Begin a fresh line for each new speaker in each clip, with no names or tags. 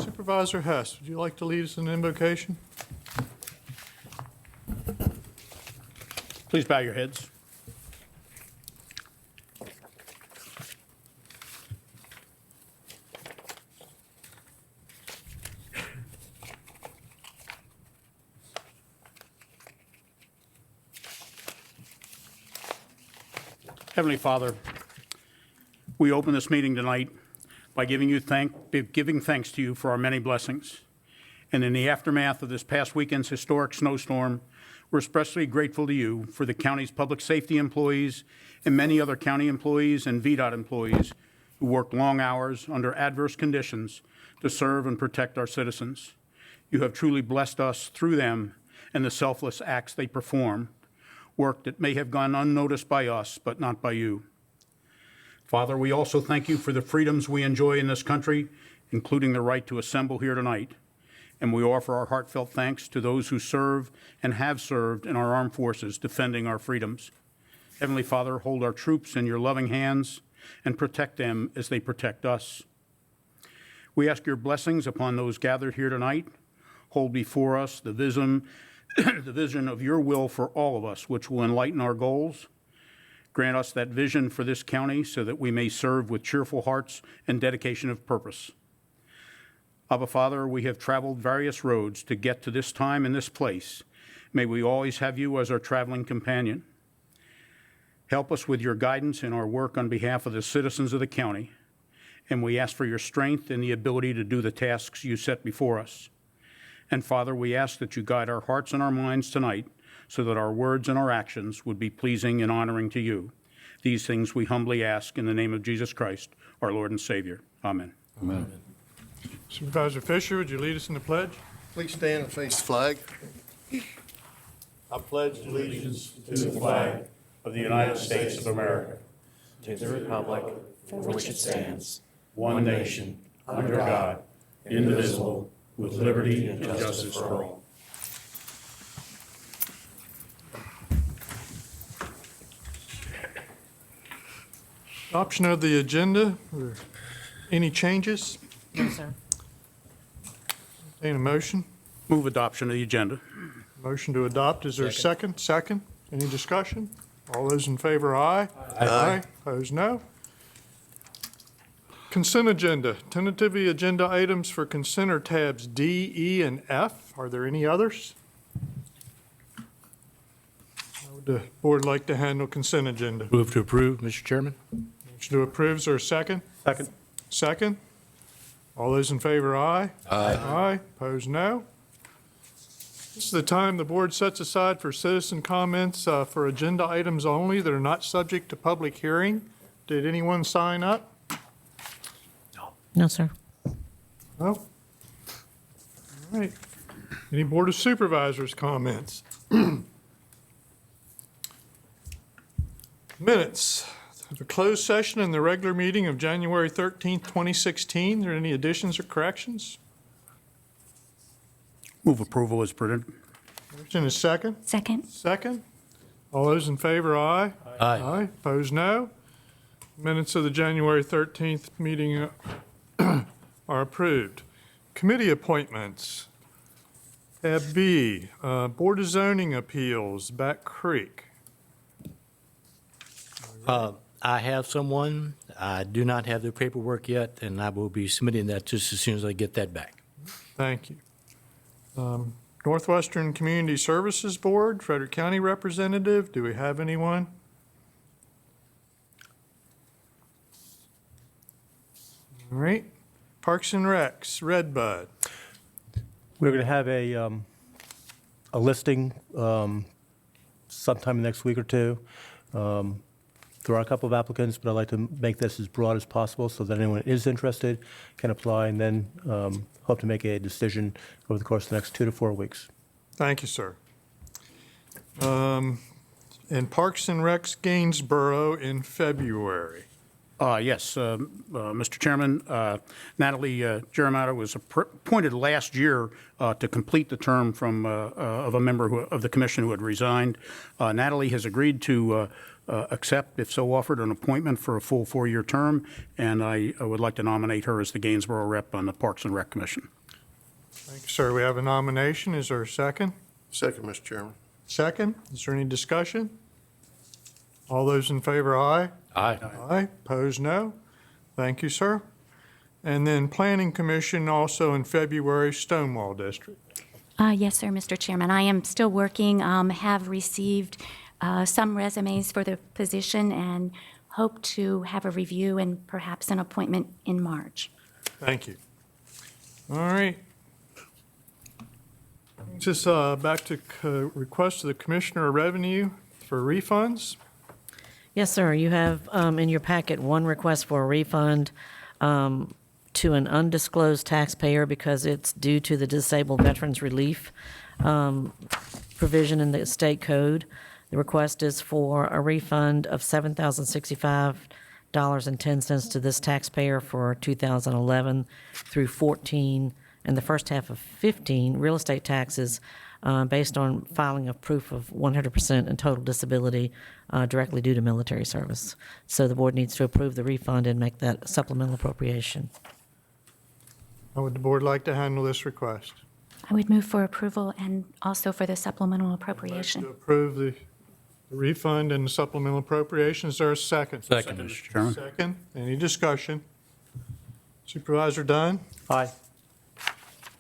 Supervisor Hess, would you like to lead us in invocation?
Please bow your heads. Heavenly Father, we open this meeting tonight by giving thanks to you for our many blessings. And in the aftermath of this past weekend's historic snowstorm, we're especially grateful to you for the county's public safety employees and many other county employees and VDOT employees who worked long hours under adverse conditions to serve and protect our citizens. You have truly blessed us through them and the selfless acts they perform, work that may have gone unnoticed by us, but not by you. Father, we also thank you for the freedoms we enjoy in this country, including the right to assemble here tonight. And we offer our heartfelt thanks to those who serve and have served in our armed forces defending our freedoms. Heavenly Father, hold our troops in your loving hands and protect them as they protect us. We ask your blessings upon those gathered here tonight. Hold before us the vision of your will for all of us, which will enlighten our goals. Grant us that vision for this county so that we may serve with cheerful hearts and dedication of purpose. Abba, Father, we have traveled various roads to get to this time and this place. May we always have you as our traveling companion. Help us with your guidance in our work on behalf of the citizens of the county, and we ask for your strength and the ability to do the tasks you set before us. And Father, we ask that you guide our hearts and our minds tonight so that our words and our actions would be pleasing and honoring to you. These things we humbly ask in the name of Jesus Christ, our Lord and Savior. Amen.
Amen.
Supervisor Fisher, would you lead us in the pledge?
Please stand and face the flag.
I pledge allegiance to the flag of the United States of America,
to the republic for which it stands,
one nation, under God, indivisible, with liberty and justice for all.
Adoption of the agenda. Any changes?
No, sir.
Entertain a motion.
Move adoption of the agenda.
Motion to adopt. Is there a second? Second. Any discussion? All those in favor, aye.
Aye.
Opposed, no. Consent agenda. Tentatively agenda items for consent are tabs D, E, and F. Are there any others? How would the board like to handle consent agenda?
Move to approve, Mr. Chairman.
Motion to approve. Is there a second?
Second.
Second. All those in favor, aye.
Aye.
Aye. Opposed, no. This is the time the board sets aside for citizen comments for agenda items only that are not subject to public hearing. Did anyone sign up?
No, sir.
No? All right. Any Board of Supervisors comments? Minutes. The closed session and the regular meeting of January 13th, 2016. Are there any additions or corrections?
Move approval as printed.
Motion is second.
Second.
Second. All those in favor, aye.
Aye.
Aye. Opposed, no. Minutes of the January 13th meeting are approved. Committee appointments. Tab B, Board of Zoning Appeals, Back Creek.
I have someone. I do not have their paperwork yet, and I will be submitting that just as soon as I get that back.
Thank you. Northwestern Community Services Board, Frederick County Representative, do we have anyone? All right. Parks and Recs, Redbud.
We're going to have a listing sometime next week or two. There are a couple of applicants, but I'd like to make this as broad as possible so that anyone is interested can apply, and then hope to make a decision over the course of the next 2 to 4 weeks.
Thank you, sir. And Parks and Recs Gainsborough in February.
Yes, Mr. Chairman, Natalie Jeremiah was appointed last year to complete the term of a member of the commission who had resigned. Natalie has agreed to accept, if so offered, an appointment for a full 4-year term, and I would like to nominate her as the Gainsborough rep on the Parks and Rec Commission.
Thank you, sir. We have a nomination. Is there a second?
Second, Mr. Chairman.
Second. Is there any discussion? All those in favor, aye.
Aye.
Aye. Opposed, no. Thank you, sir. And then Planning Commission, also in February, Stonewall District.
Yes, sir, Mr. Chairman. I am still working, have received some resumes for the position and hope to have a review and perhaps an appointment in March.
Thank you. All right. Just back to request of the Commissioner of Revenue for refunds.
Yes, sir. You have in your packet one request for a refund to an undisclosed taxpayer because it's due to the Disabled Veterans Relief provision in the state code. The request is for a refund of $7,065.10 to this taxpayer for 2011 through 14 and the first half of 15 real estate taxes based on filing of proof of 100% and total disability directly due to military service. So the board needs to approve the refund and make that supplemental appropriation.
How would the board like to handle this request?
I would move for approval and also for the supplemental
To
appropriation.
approve the refund and the supplemental appropriation. Is there a second?
Second,
Mr.
Mr.
Chairman.
Second. Any discussion? Supervisor Dunn?
Aye.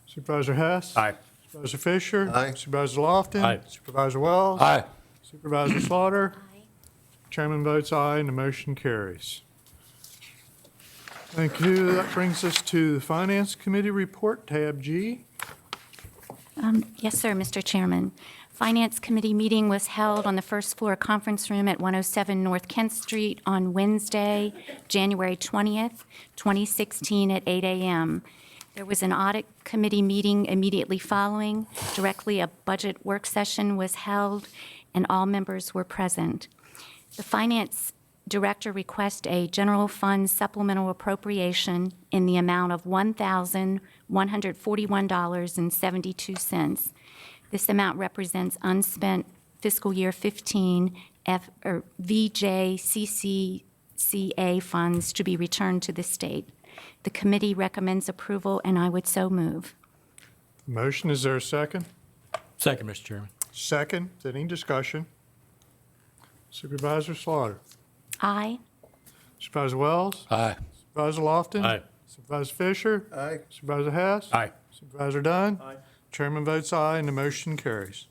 Supervisor Hess?
Aye.
Supervisor Fisher?
Aye.
Supervisor Lofton?
Aye.
Supervisor Wells?
Aye.
Supervisor Slaughter?
Aye.
Chairman votes aye, and the motion carries. Thank you. That brings us to the Finance Committee report, tab G.
Yes, sir, Mr. Chairman. Finance Committee meeting was held on the first floor conference room at 107 North Kent Street on Wednesday, January 20th, 2016 at 8 a.m. There was an audit committee meeting immediately following. Directly, a budget work session was held, and all members were present. The Finance Director requests a general fund supplemental appropriation in the amount of $1,141.72. This amount represents unspent fiscal year 15 VJCCCA funds to be returned to the state. The committee recommends approval, and I would so move.
Motion, is there a second?
Second, Mr. Chairman.
Second. Is there any discussion? Supervisor Slaughter?
Aye.
Supervisor Wells?
Aye.
Supervisor Lofton?
Aye.
Supervisor Fisher?
Aye.
Supervisor Hess?
Aye.
Supervisor Dunn? Aye. Chairman votes aye, and the motion carries.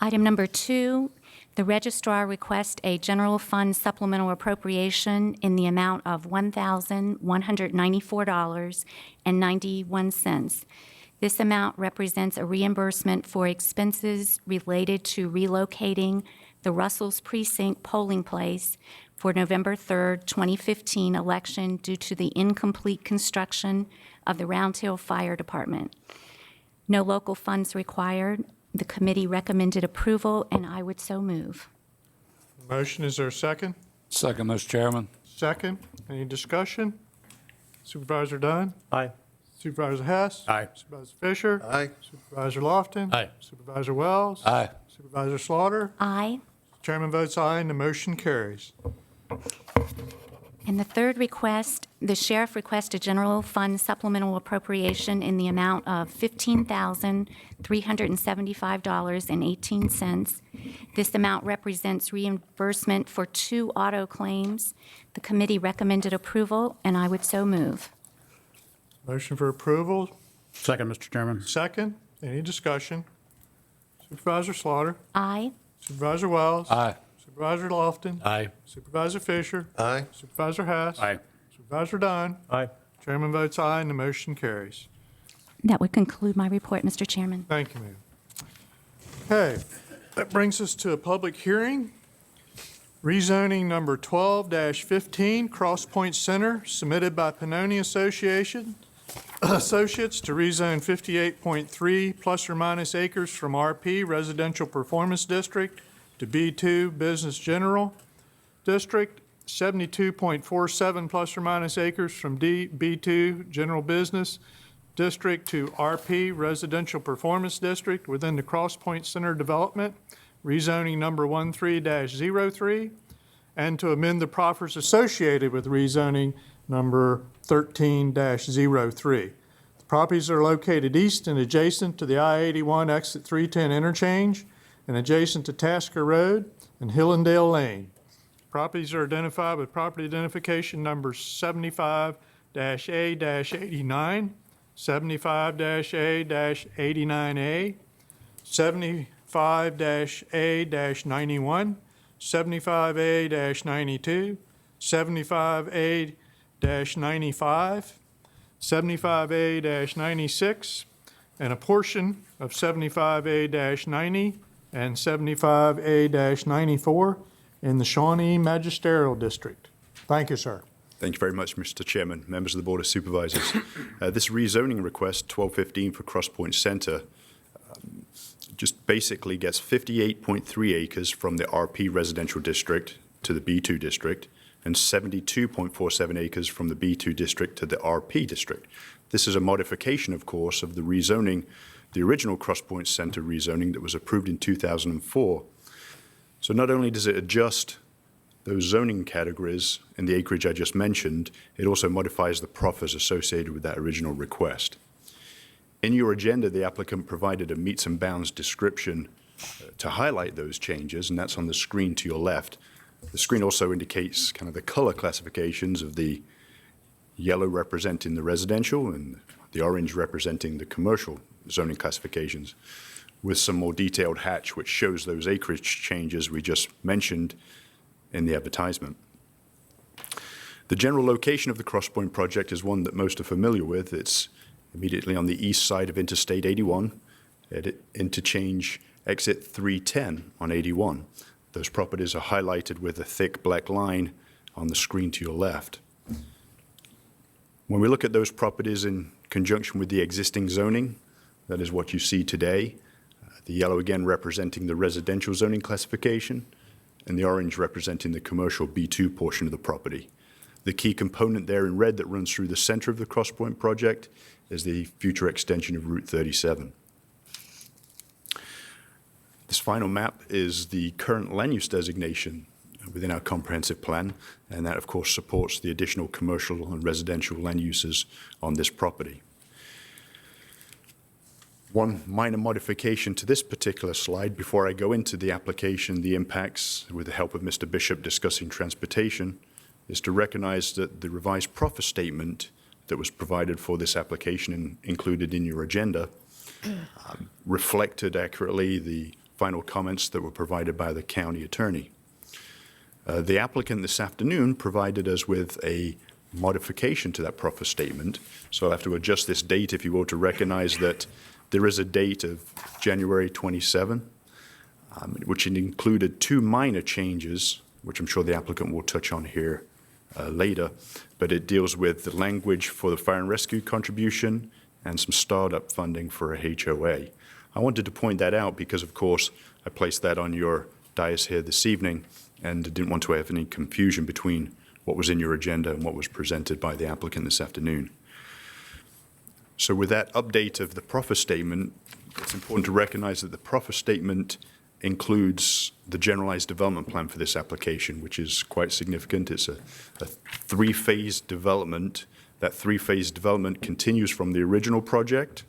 Item number 2, the registrar requests a general fund supplemental appropriation in the amount of $1,194.91. This amount represents a reimbursement for expenses related to relocating the Russell's Precinct polling place for November 3rd, 2015 election due to the incomplete construction of the Round Hill Fire Department. No local funds required. The committee recommended approval, and I would so move.
Motion, is there a second?
Second, Mr. Chairman.
Second. Any discussion? Supervisor Dunn?
Aye.
Supervisor Hess?
Aye.
Supervisor Fisher?
Aye.
Supervisor Lofton?
Aye.
Supervisor Wells?
Aye.
Supervisor Slaughter?
Aye.
Chairman votes aye, and the motion carries.
And the third request, the sheriff requests a general fund supplemental appropriation in the amount of $15,375.18. This amount represents reimbursement for 2 auto claims. The committee recommended approval, and I would so move.
Motion for approval,
Second, Mr. Chairman.
second. Any discussion? Supervisor Slaughter?
Aye.
Supervisor Wells?
Aye.
Supervisor Lofton?
Aye.
Supervisor Fisher?
Aye.
Supervisor Hess?
Aye.
Supervisor Dunn?
Aye.
Chairman votes aye, and the motion carries.
That would conclude my report, Mr. Chairman.
Thank you, ma'am. Okay, that brings us to a public hearing. Rezoning number 12-15, Cross Point Center, submitted by Pannoni Associates to rezone 58.3 plus or minus acres from RP Residential Performance District to B2 Business General District. 72.47 plus or minus acres from B2 General Business District to RP Residential Performance District within the Cross Point Center development, rezoning number 13-03, and to amend the proffers associated with rezoning number 13-03. The properties are located east and adjacent to the I-81 exit 310 interchange and adjacent to Tasker Road and Hillendale Lane. Properties are identified with property identification numbers 75-A-89, 75-A-89A, 75-A-91, 75A-92, 75A-95, 75A-96, and a portion of 75A-90 and 75A-94 in the Shawnee Magisterial District. Thank you, sir.
Thank you very much, Mr. Chairman, members of the Board of Supervisors. This rezoning request, 1215 for Cross Point Center, just basically gets 58.3 acres from the RP Residential District to the B2 District and 72.47 acres from the B2 District to the RP District. This is a modification, of course, of the rezoning, the original Cross Point Center rezoning that was approved in 2004. So not only does it adjust those zoning categories in the acreage I just mentioned, it also modifies the proffers associated with that original request. In your agenda, the applicant provided a meets and bounds description to highlight those changes, and that's on the screen to your left. The screen also indicates kind of the color classifications of the yellow representing the residential and the orange representing the commercial zoning classifications, with some more detailed hatch which shows those acreage changes we just mentioned in the advertisement. The general location of the Cross Point project is one that most are familiar with. It's immediately on the east side of Interstate 81 at interchange exit 310 on 81. Those properties are highlighted with a thick black line on the screen to your left. When we look at those properties in conjunction with the existing zoning, that is what you see today. The yellow again representing the residential zoning classification, and the orange representing the commercial B2 portion of the property. The key component there in red that runs through the center of the Cross Point project is the future extension of Route 37. This final map is the current land use designation within our comprehensive plan, and that of course supports the additional commercial and residential land uses on this property. One minor modification to this particular slide before I go into the application, the impacts, with the help of Mr. Bishop discussing transportation, is to recognize that the revised proffer statement that was provided for this application and included in your agenda reflected accurately the final comments that were provided by the county attorney. The applicant this afternoon provided us with a modification to that proffer statement, so I'll have to adjust this date, if you will, to recognize that there is a date of January 27, which included two minor changes, which I'm sure the applicant will touch on here later, but it deals with the language for the fire and rescue contribution and some startup funding for a HOA. I wanted to point that out because, of course, I placed that on your dais here this evening and didn't want to have any confusion between what was in your agenda and what was presented by the applicant this afternoon. So with that update of the proffer statement, it's important to recognize that the proffer statement includes the generalized development plan for this application, which is quite significant. It's a three-phase development. That three-phase development continues from the original project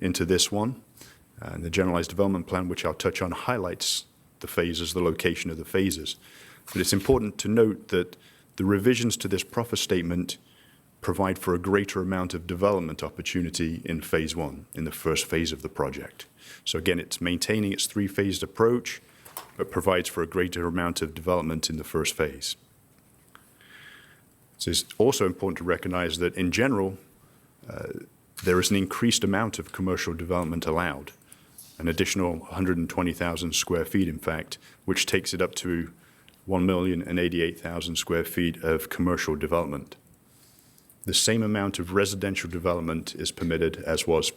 into this one. And the generalized development plan, which I'll touch on, highlights the phases, the location of the phases. But it's important to note that the revisions to this proffer statement provide for a greater amount of development opportunity in phase one, in the first phase of the project. So again, it's maintaining its three-phased approach, but provides for a greater amount of development in the first phase. So it's also important to recognize that in general, there is an increased amount of commercial development allowed, an additional 120,000 square feet, in fact, which takes it up to 1,088,000 square feet of commercial development. The same amount of residential development is permitted as was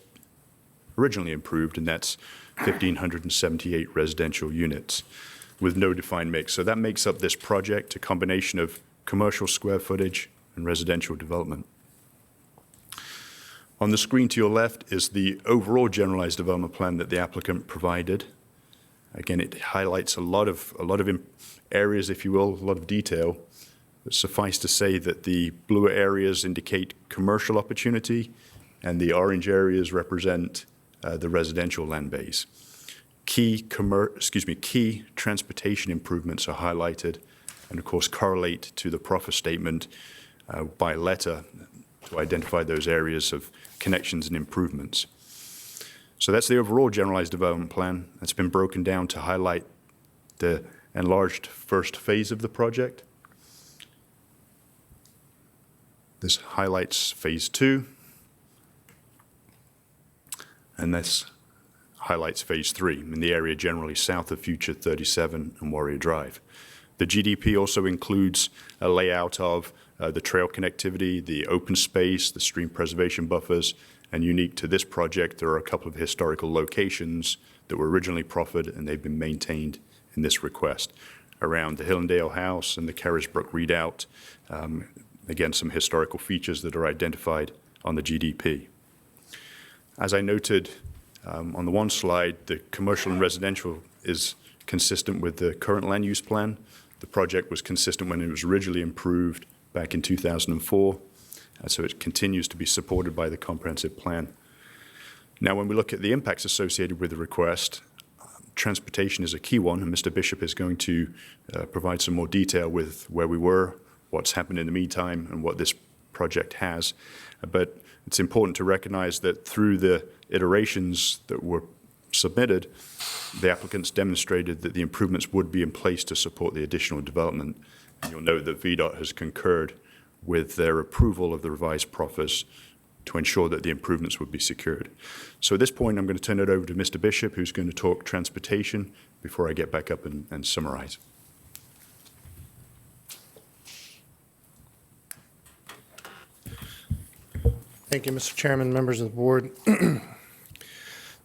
originally approved, and that's 1,578 residential units. with no defined mix. So that makes up this project, a combination of commercial square footage and residential development. On the screen to your left is the overall generalized development plan that the applicant provided. Again, it highlights a lot of areas, if you will, a lot of detail. But suffice to say that the blue areas indicate commercial opportunity, and the orange areas represent the residential land base. Key transportation improvements are highlighted, and of course correlate to the proffer statement by letter to identify those areas of connections and improvements. So that's the overall generalized development plan. That's been broken down to highlight the enlarged first phase of the project. This highlights phase 2, and this highlights phase 3 in the area generally south of Future 37 and Warrior Drive. The GDP also includes a layout of the trail connectivity, the open space, the stream preservation buffers, and unique to this project, there are a couple of historical locations that were originally proffered and they've been maintained in this request around the Hillendale House and the Carisbrook Redoubt. Again, some historical features that are identified on the GDP. As I noted on the one slide, the commercial and residential is consistent with the current land use plan. The project was consistent when it was originally approved back in 2004, so it continues to be supported by the comprehensive plan. Now, when we look at the impacts associated with the request, transportation is a key one, and Mr. Bishop is going to provide some more detail with where we were, what's happened in the meantime, and what this project has. But it's important to recognize that through the iterations that were submitted, the applicants demonstrated that the improvements would be in place to support the additional development. And you'll note that VDOT has concurred with their approval of the revised proffers to ensure that the improvements would be secured. So at this point, I'm going to turn it over to Mr. Bishop, who's going to talk transportation before I get back up and summarize.
Thank you, Mr. Chairman, members of the board.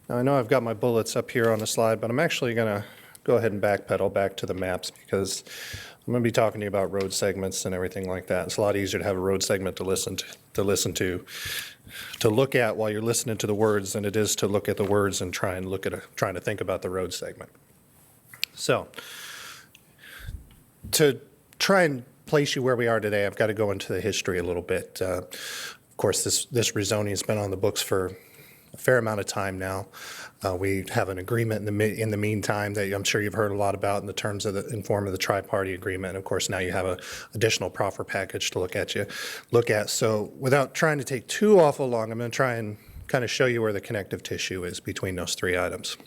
Now, I know I've got my bullets up here on the slide, but I'm actually going to go ahead and backpedal back to the maps because I'm going to be talking to you about road segments and everything like that. It's a lot easier to have a road segment to listen to look at while you're listening to the words than it is to look at the words and trying to think about the road segment. So, to try and place you where we are today, I've got to go into the history a little bit. Of course, this rezoning has been on the books for a fair amount of time now. We have an agreement in the meantime that I'm sure you've heard a lot about in the terms of in form of the tri-party agreement. And of course, now you have an additional proffer package to look at. So without trying to take too awful long, I'm going to try and kind of show you where the connective tissue is between those three items.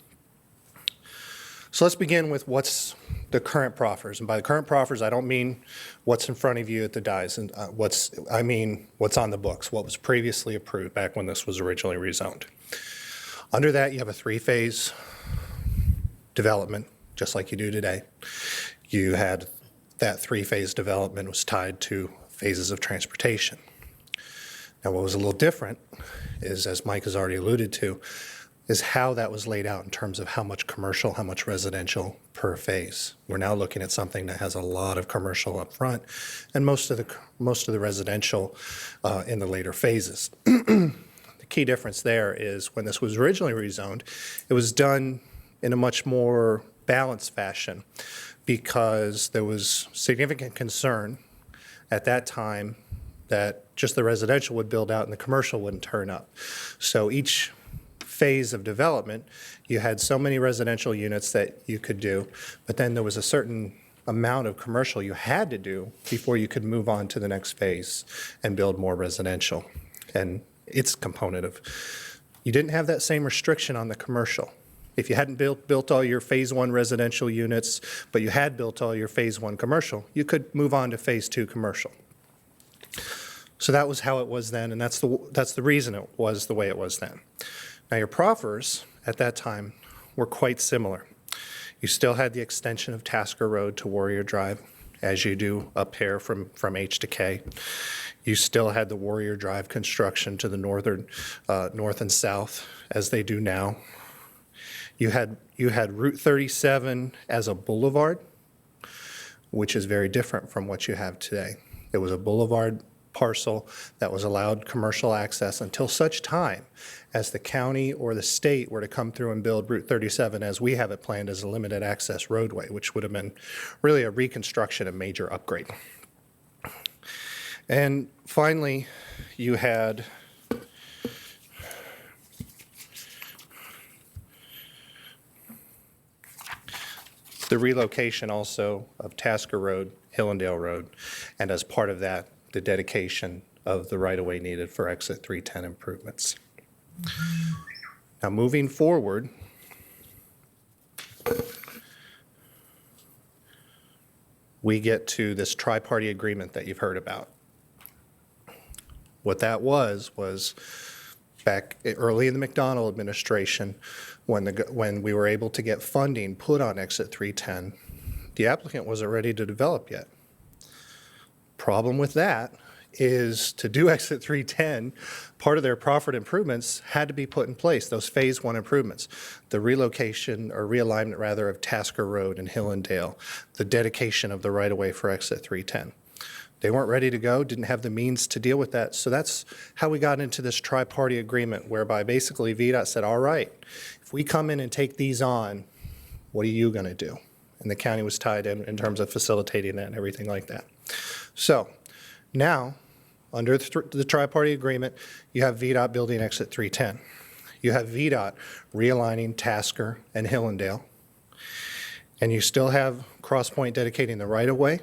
So let's begin with what's the current proffers. And by the current proffers, I don't mean what's in front of you at the dais. And I mean what's on the books, what was previously approved back when this was originally rezoned. Under that, you have a three-phase development, just like you do today. You had that three-phase development was tied to phases of transportation. Now, what was a little different is, as Mike has already alluded to, is how that was laid out in terms of how much commercial, how much residential per phase. We're now looking at something that has a lot of commercial up front and most of the residential in the later phases. The key difference there is when this was originally rezoned, it was done in a much more balanced fashion because there was significant concern at that time that just the residential would build out and the commercial wouldn't turn up. So each phase of development, you had so many residential units that you could do, but then there was a certain amount of commercial you had to do before you could move on to the next phase and build more residential. And its component of, you didn't have that same restriction on the commercial. If you hadn't built all your phase 1 residential units, but you had built all your phase 1 commercial, you could move on to phase 2 commercial. So that was how it was then, and that's the reason it was the way it was then. Now, your proffers at that time were quite similar. You still had the extension of Tasker Road to Warrior Drive, as you do up here from H to K. You still had the Warrior Drive construction to the north and south, as they do now. You had Route 37 as a boulevard, which is very different from what you have today. It was a boulevard parcel that was allowed commercial access until such time as the county or the state were to come through and build Route 37 as we have it planned as a limited access roadway, which would have been really a reconstruction and major upgrade. And finally, you had the relocation also of Tasker Road, Hillendale Road, and as part of that, the dedication of the right-of-way needed for exit 310 improvements. Now, moving forward, we get to this tri-party agreement that you've heard about. What that was back early in the McDonnell administration, when we were able to get funding put on exit 310, the applicant wasn't ready to develop yet. Problem with that is to do exit 310, part of their proffered improvements had to be put in place, those phase one improvements, the relocation or realignment rather of Tasker Road and Hillendale, the dedication of the right-of-way for exit 310. They weren't ready to go, didn't have the means to deal with that. So that's how we got into this tri-party agreement whereby basically VDOT said, all right, if we come in and take these on, what are you going to do? And the county was tied in terms of facilitating that and everything like that. So now, under the tri-party agreement, you have VDOT building exit 310. You have VDOT realigning Tasker and Hillendale. And you still have Crosspoint dedicating the right-of-way.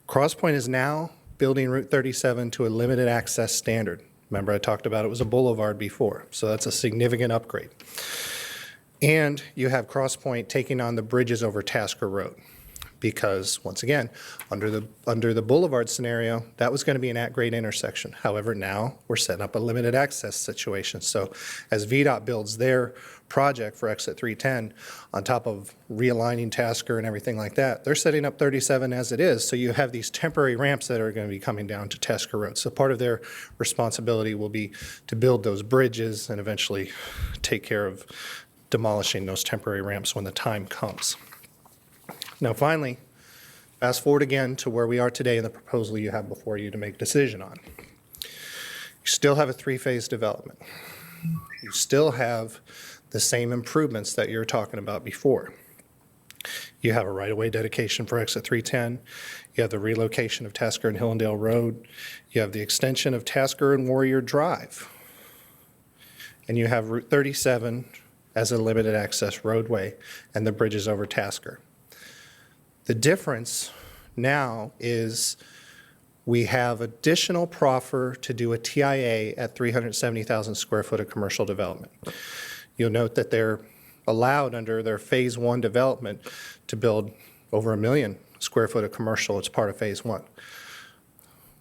Crosspoint is now building Route 37 to a limited access standard. Remember, I talked about it was a boulevard before, so that's a significant upgrade. And you have Crosspoint taking on the bridges over Tasker Road. Because, once again, under the boulevard scenario, that was going to be an at-grade intersection. However, now we're setting up a limited access situation. So as VDOT builds their project for exit 310, on top of realigning Tasker and everything like that, they're setting up 37 as it is. So you have these temporary ramps that are going to be coming down to Tasker Road. So part of their responsibility will be to build those bridges and eventually take care of demolishing those temporary ramps when the time comes. Now, finally, fast forward again to where we are today in the proposal you have before you to make a decision on. You still have a three-phase development. You still have the same improvements that you were talking about before. You have a right-of-way dedication for exit 310. You have the relocation of Tasker and Hillendale Road. You have the extension of Tasker and Warrior Drive. And you have Route 37 as a limited access roadway and the bridges over Tasker. The difference now is we have additional proffer to do a TIA at 370,000 square foot of commercial development. You'll note that they're allowed under their phase one development to build over 1 million square foot of commercial as part of phase one.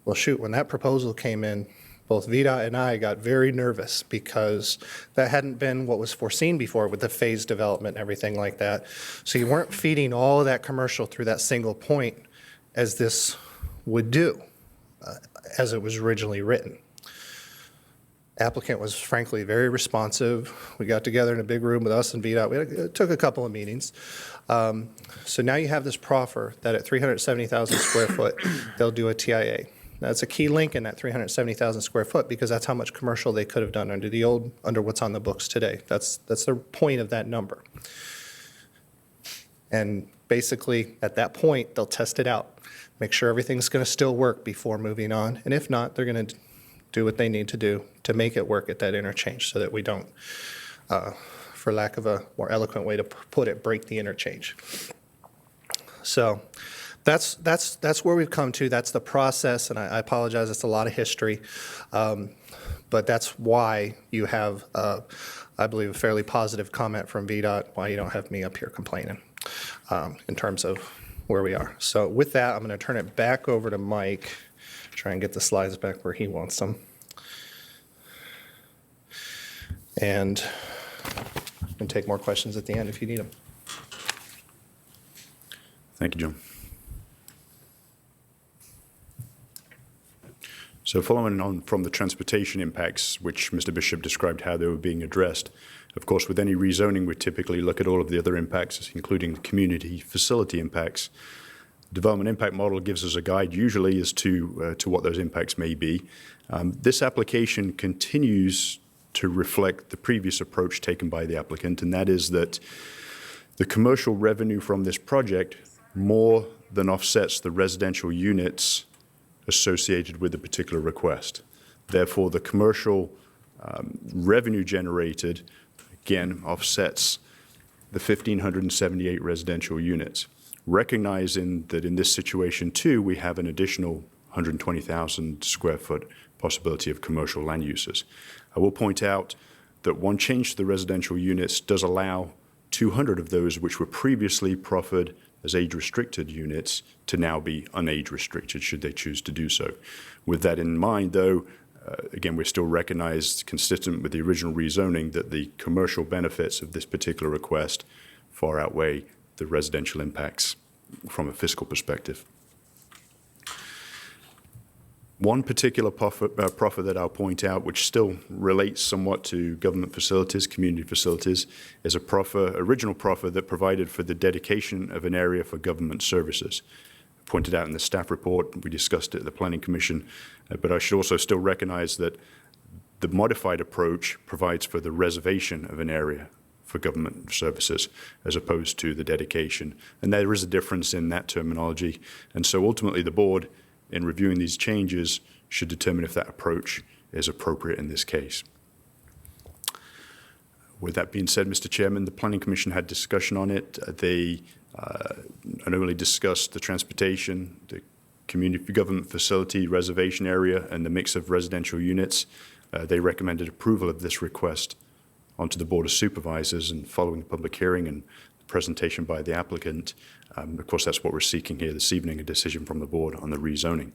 Well, shoot, when that proposal came in, both VDOT and I got very nervous because that hadn't been what was foreseen before with the phase development and everything like that. So you weren't feeding all of that commercial through that single point as this would do, as it was originally written. Applicant was frankly very responsive. We got together in a big room with us and VDOT. It took a couple of meetings. So now you have this proffer that at 370,000 square foot, they'll do a TIA. That's a key link in that 370,000 square foot because that's how much commercial they could have done under what's on the books today. That's the point of that number. And basically, at that point, they'll test it out, make sure everything's going to still work before moving on. And if not, they're going to do what they need to do to make it work at that interchange so that we don't, for lack of a more eloquent way to put it, break the interchange. So that's where we've come to. That's the process, and I apologize. It's a lot of history, but that's why you have, I believe, a fairly positive comment from VDOT, why you don't have me up here complaining in terms of where we are. So with that, I'm going to turn it back over to Mike, try and get the slides back where he wants them. And I can take more questions at the end if you need them.
Thank you, John. So following on from the transportation impacts, which Mr. Bishop described how they were being addressed, of course, with any rezoning, we typically look at all of the other impacts, including the community facility impacts. Development impact model gives us a guide usually as to what those impacts may be. This application continues to reflect the previous approach taken by the applicant, and that is that the commercial revenue from this project more than offsets the residential units associated with the particular request. Therefore, the commercial revenue generated, again, offsets the 1,578 residential units, recognizing that in this situation, too, we have an additional 120,000 square foot possibility of commercial land uses. I will point out that one change to the residential units does allow 200 of those which were previously proffered as age-restricted units to now be unage-restricted, should they choose to do so. With that in mind, though, again, we're still recognized, consistent with the original rezoning, that the commercial benefits of this particular request far outweigh the residential impacts from a fiscal perspective. One particular proffer that I'll point out, which still relates somewhat to government facilities, community facilities, is a original proffer that provided for the dedication of an area for government services. Pointed out in the staff report, we discussed it at the Planning Commission, but I should also still recognize that the modified approach provides for the reservation of an area for government services as opposed to the dedication. And there is a difference in that terminology. And so ultimately the board, in reviewing these changes, should determine if that approach is appropriate in this case. With that being said, Mr. Chairman, the Planning Commission had discussion on it. They not only discussed the transportation, the community government facility reservation area, and the mix of residential units. They recommended approval of this request onto the Board of Supervisors, and following the public hearing and the presentation by the applicant, of course, that's what we're seeking here this evening, a decision from the board on the rezoning.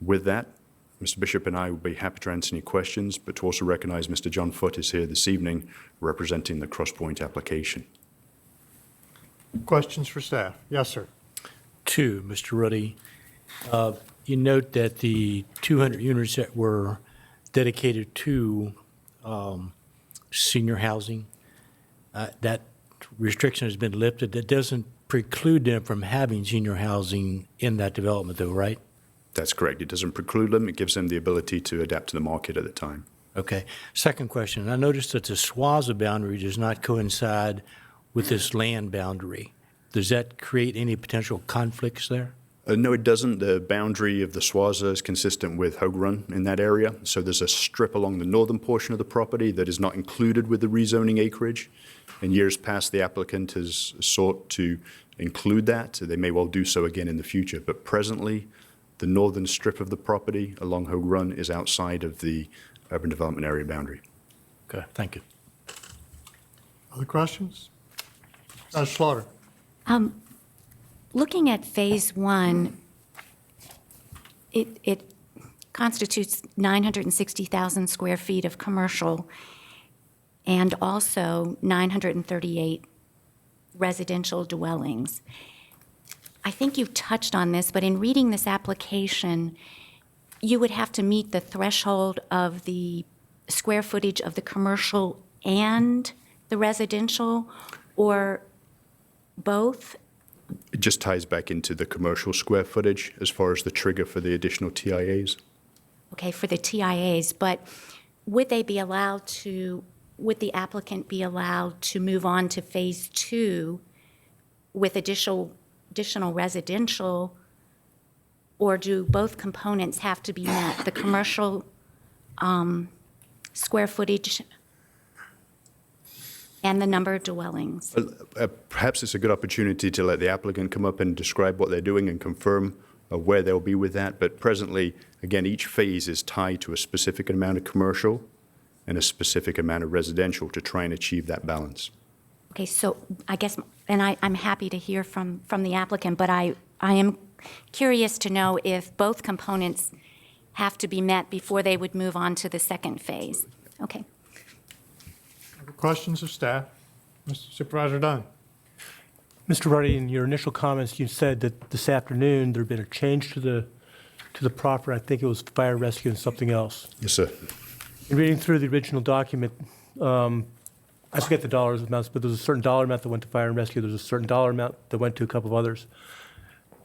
With that, Mr. Bishop and I will be happy to answer any questions, but to also recognize Mr. John Foote is here this evening representing the Crosspoint application.
Questions for staff? Yes, sir.
Two, Mr. Ruddy. You note that the 200 units that were dedicated to senior housing, that restriction has been lifted. That doesn't preclude them from having senior housing in that development, though, right?
That's correct. It doesn't preclude them. It gives them the ability to adapt to the market at the time.
Okay. Second question. I noticed that the SWAZA boundary does not coincide with this land boundary. Does that create any potential conflicts there?
No, it doesn't. The boundary of the SWAZA is consistent with Hogue Run in that area. So there's a strip along the northern portion of the property that is not included with the rezoning acreage. In years past, the applicant has sought to include that. They may well do so again in the future. But presently, the northern strip of the property along Hogue Run is outside of the urban development area boundary.
Okay, thank you.
Other questions? Dr. Slaughter.
Looking at Phase 1, it constitutes 960,000 square feet of commercial and also 938 residential dwellings. I think you touched on this, but in reading this application, you would have to meet the threshold of the square footage of the commercial and the residential, or both?
It just ties back into the commercial square footage as far as the trigger for the additional TIAs.
Okay, for the TIAs, but would they be allowed to, would the applicant be allowed to move on to Phase 2 with additional residential, or do both components have to be met, the commercial square footage and the number of dwellings?
Perhaps it's a good opportunity to let the applicant come up and describe what they're doing and confirm where they'll be with that. But presently, again, each phase is tied to a specific amount of commercial and a specific amount of residential to try and achieve that balance.
Okay, so I guess, and I'm happy to hear from the applicant, but I am curious to know if both components have to be met before they would move on to the second phase. Okay.
Other questions of staff? Mr. Supervisor Dunn.
Mr. Ruddy, in your initial comments, you said that this afternoon there'd been a change to to the proffer, I think it was fire rescue and something else.
Yes, sir.
In reading through the original document, I forget the dollars amounts, but there's a certain dollar amount that went to fire and rescue. There's a certain dollar amount that went to a couple of others.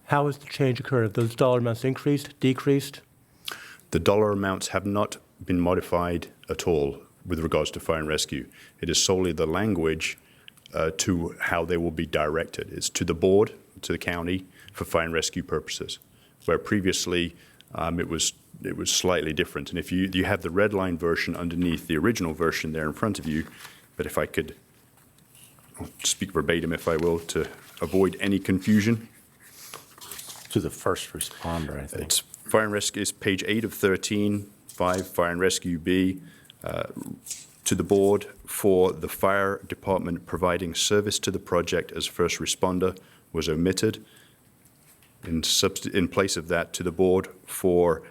How has the change occurred? Have those dollar amounts increased, decreased?
The dollar amounts have not been modified at all with regards to fire and rescue. It is solely the language to how they will be directed. It's to the board, to the county, for fire and rescue purposes, where previously it was slightly different. And if you have the red line version underneath the original version there in front of you, but if I could I'll speak verbatim, if I will, to avoid any confusion.
To the first responder, I think.
It's fire and rescue, it's page 8 of 13, 5, fire and rescue B, to the board for the fire department providing service to the project as first responder was omitted. In place of that, to the board for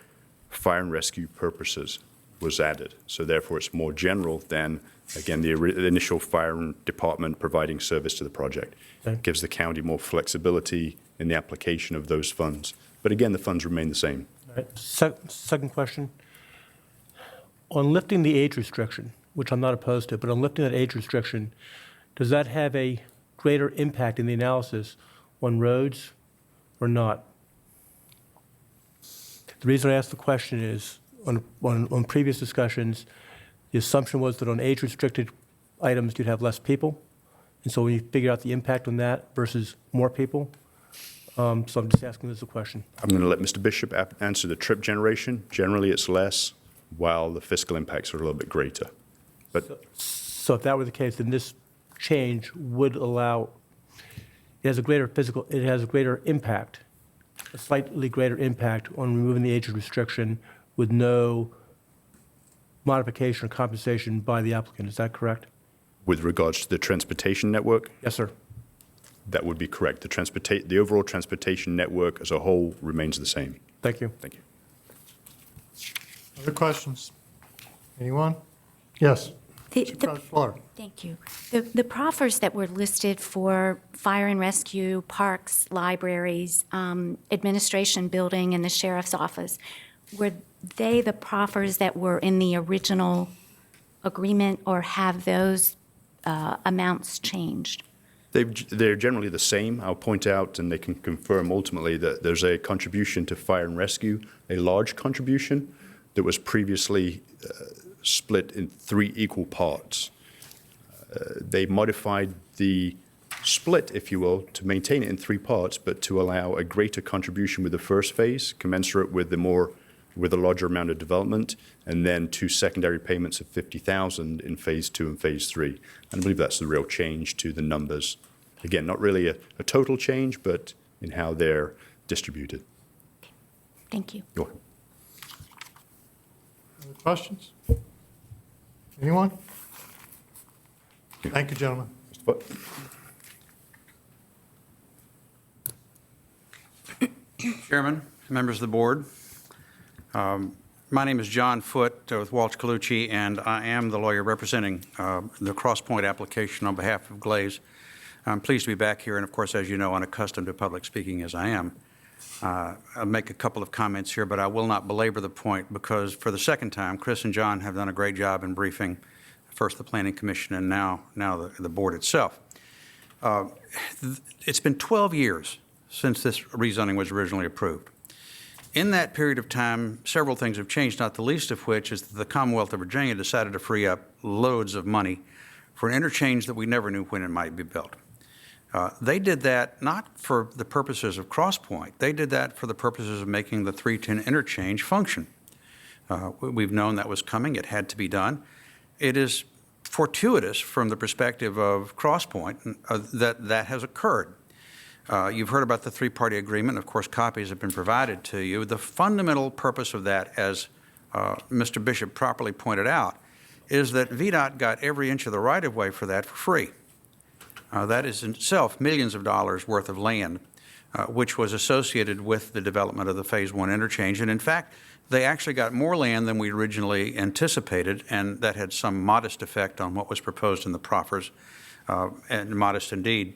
fire and rescue purposes was added. So therefore, it's more general than, again, the initial fire department providing service to the project.
Okay.
Gives the county more flexibility in the application of those funds. But again, the funds remain the same.
All right. Second question. On lifting the age restriction, which I'm not opposed to, but on lifting that age restriction, does that have a greater impact in the analysis on roads or not? The reason I ask the question is, on previous discussions, the assumption was that on age-restricted items, you'd have less people. And so when you figure out the impact on that versus more people, so I'm just asking this a question.
I'm going to let Mr. Bishop answer the trip generation. Generally, it's less, while the fiscal impacts are a little bit greater. But
So if that were the case, then this change would allow, it has a greater impact, a slightly greater impact on removing the age restriction with no modification or compensation by the applicant. Is that correct?
with regards to the transportation network,
Yes, sir.
that would be correct. The overall transportation network as a whole remains the same.
Thank you.
Thank you.
Other questions? Anyone? Yes. Supervisor Slaughter.
Thank you. The proffers that were listed for fire and rescue, parks, libraries, administration building, and the sheriff's office, were they the proffers that were in the original agreement, or have those amounts changed?
They're generally the same. I'll point out, and they can confirm ultimately, that there's a contribution to fire and rescue, a large contribution that was previously split in 3 equal parts. They modified the split, if you will, to maintain it in 3 parts, but to allow a greater contribution with the first phase, commensurate with a larger amount of development, and then 2 secondary payments of $50,000 in phase 2 and phase 3. And I believe that's the real change to the numbers. Again, not really a total change, but in how they're distributed.
Thank you.
You're welcome.
Other questions? Anyone? Thank you, gentlemen.
Mr. Butt?
Chairman, members of the board, my name is John Foote with Walsh Colucci, and I am the lawyer representing the Crosspoint application on behalf of Glaze. I'm pleased to be back here, and of course, as you know, unaccustomed to public speaking as I am. I'll make a couple of comments here, but I will not belabor the point because for the second time, Chris and John have done a great job in briefing first the Planning Commission and now the board itself. It's been 12 years since this rezoning was originally approved. In that period of time, several things have changed, not the least of which is that the Commonwealth of Virginia decided to free up loads of money for an interchange that we never knew when it might be built. They did that not for the purposes of Crosspoint. They did that for the purposes of making the 310 interchange function. We've known that was coming. It had to be done. It is fortuitous from the perspective of Crosspoint that has occurred. You've heard about the 3-party agreement. Of course, copies have been provided to you. The fundamental purpose of that, as Mr. Bishop properly pointed out, is that VDOT got every inch of the right-of-way for that for free. That is in itself millions of dollars worth of land, which was associated with the development of the Phase 1 interchange. And in fact, they actually got more land than we originally anticipated, and that had some modest effect on what was proposed in the proffers, and modest indeed.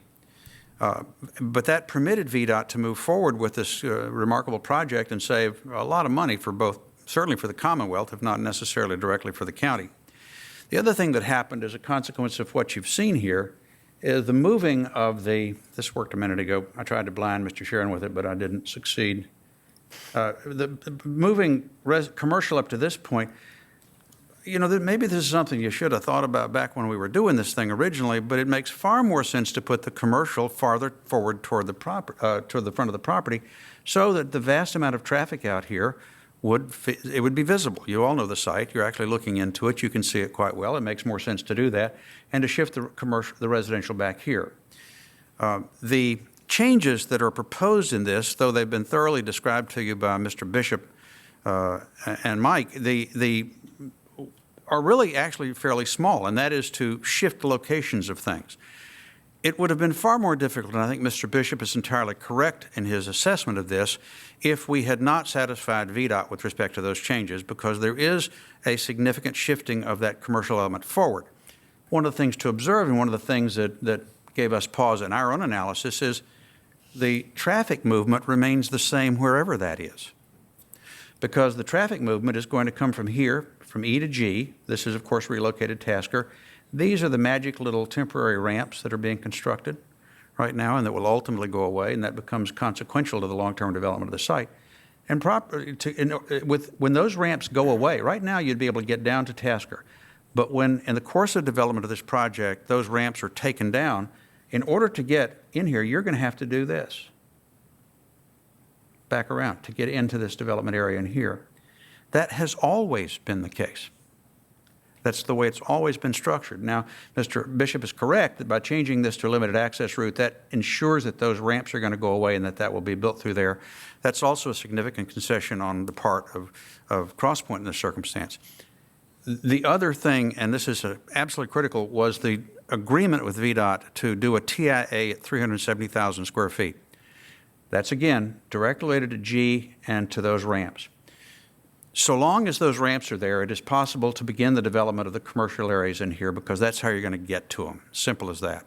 But that permitted VDOT to move forward with this remarkable project and save a lot of money for both, certainly for the Commonwealth, if not necessarily directly for the county. The other thing that happened as a consequence of what you've seen here is the moving of this worked a minute ago. I tried to blind Mr. Sharon with it, but I didn't succeed. Moving commercial up to this point, you know, maybe this is something you should have thought about back when we were doing this thing originally, but it makes far more sense to put the commercial farther forward toward the front of the property so that the vast amount of traffic out here would be visible. You all know the site. You're actually looking into it. You can see it quite well. It makes more sense to do that and to shift the residential back here. The changes that are proposed in this, though they've been thoroughly described to you by Mr. Bishop and Mike, are really actually fairly small, and that is to shift the locations of things. It would have been far more difficult, and I think Mr. Bishop is entirely correct in his assessment of this, if we had not satisfied VDOT with respect to those changes, because there is a significant shifting of that commercial element forward. One of the things to observe, and one of the things that gave us pause in our own analysis, is the traffic movement remains the same wherever that is. Because the traffic movement is going to come from here, from E to G. This is, of course, relocated Tasker. These are the magic little temporary ramps that are being constructed right now and that will ultimately go away, and that becomes consequential to the long-term development of the site. And when those ramps go away, right now you'd be able to get down to Tasker. But when, in the course of development of this project, those ramps are taken down, in order to get in here, you're going to have to do this. Back around to get into this development area in here. That has always been the case. That's the way it's always been structured. Now, Mr. Bishop is correct that by changing this to a limited access route, that ensures that those ramps are going to go away and that will be built through there. That's also a significant concession on the part of Crosspoint in this circumstance. The other thing, and this is absolutely critical, was the agreement with VDOT to do a TIA at 370,000 square feet. That's, again, direct related to G and to those ramps. So long as those ramps are there, it is possible to begin the development of the commercial areas in here, because that's how you're going to get to them. Simple as that.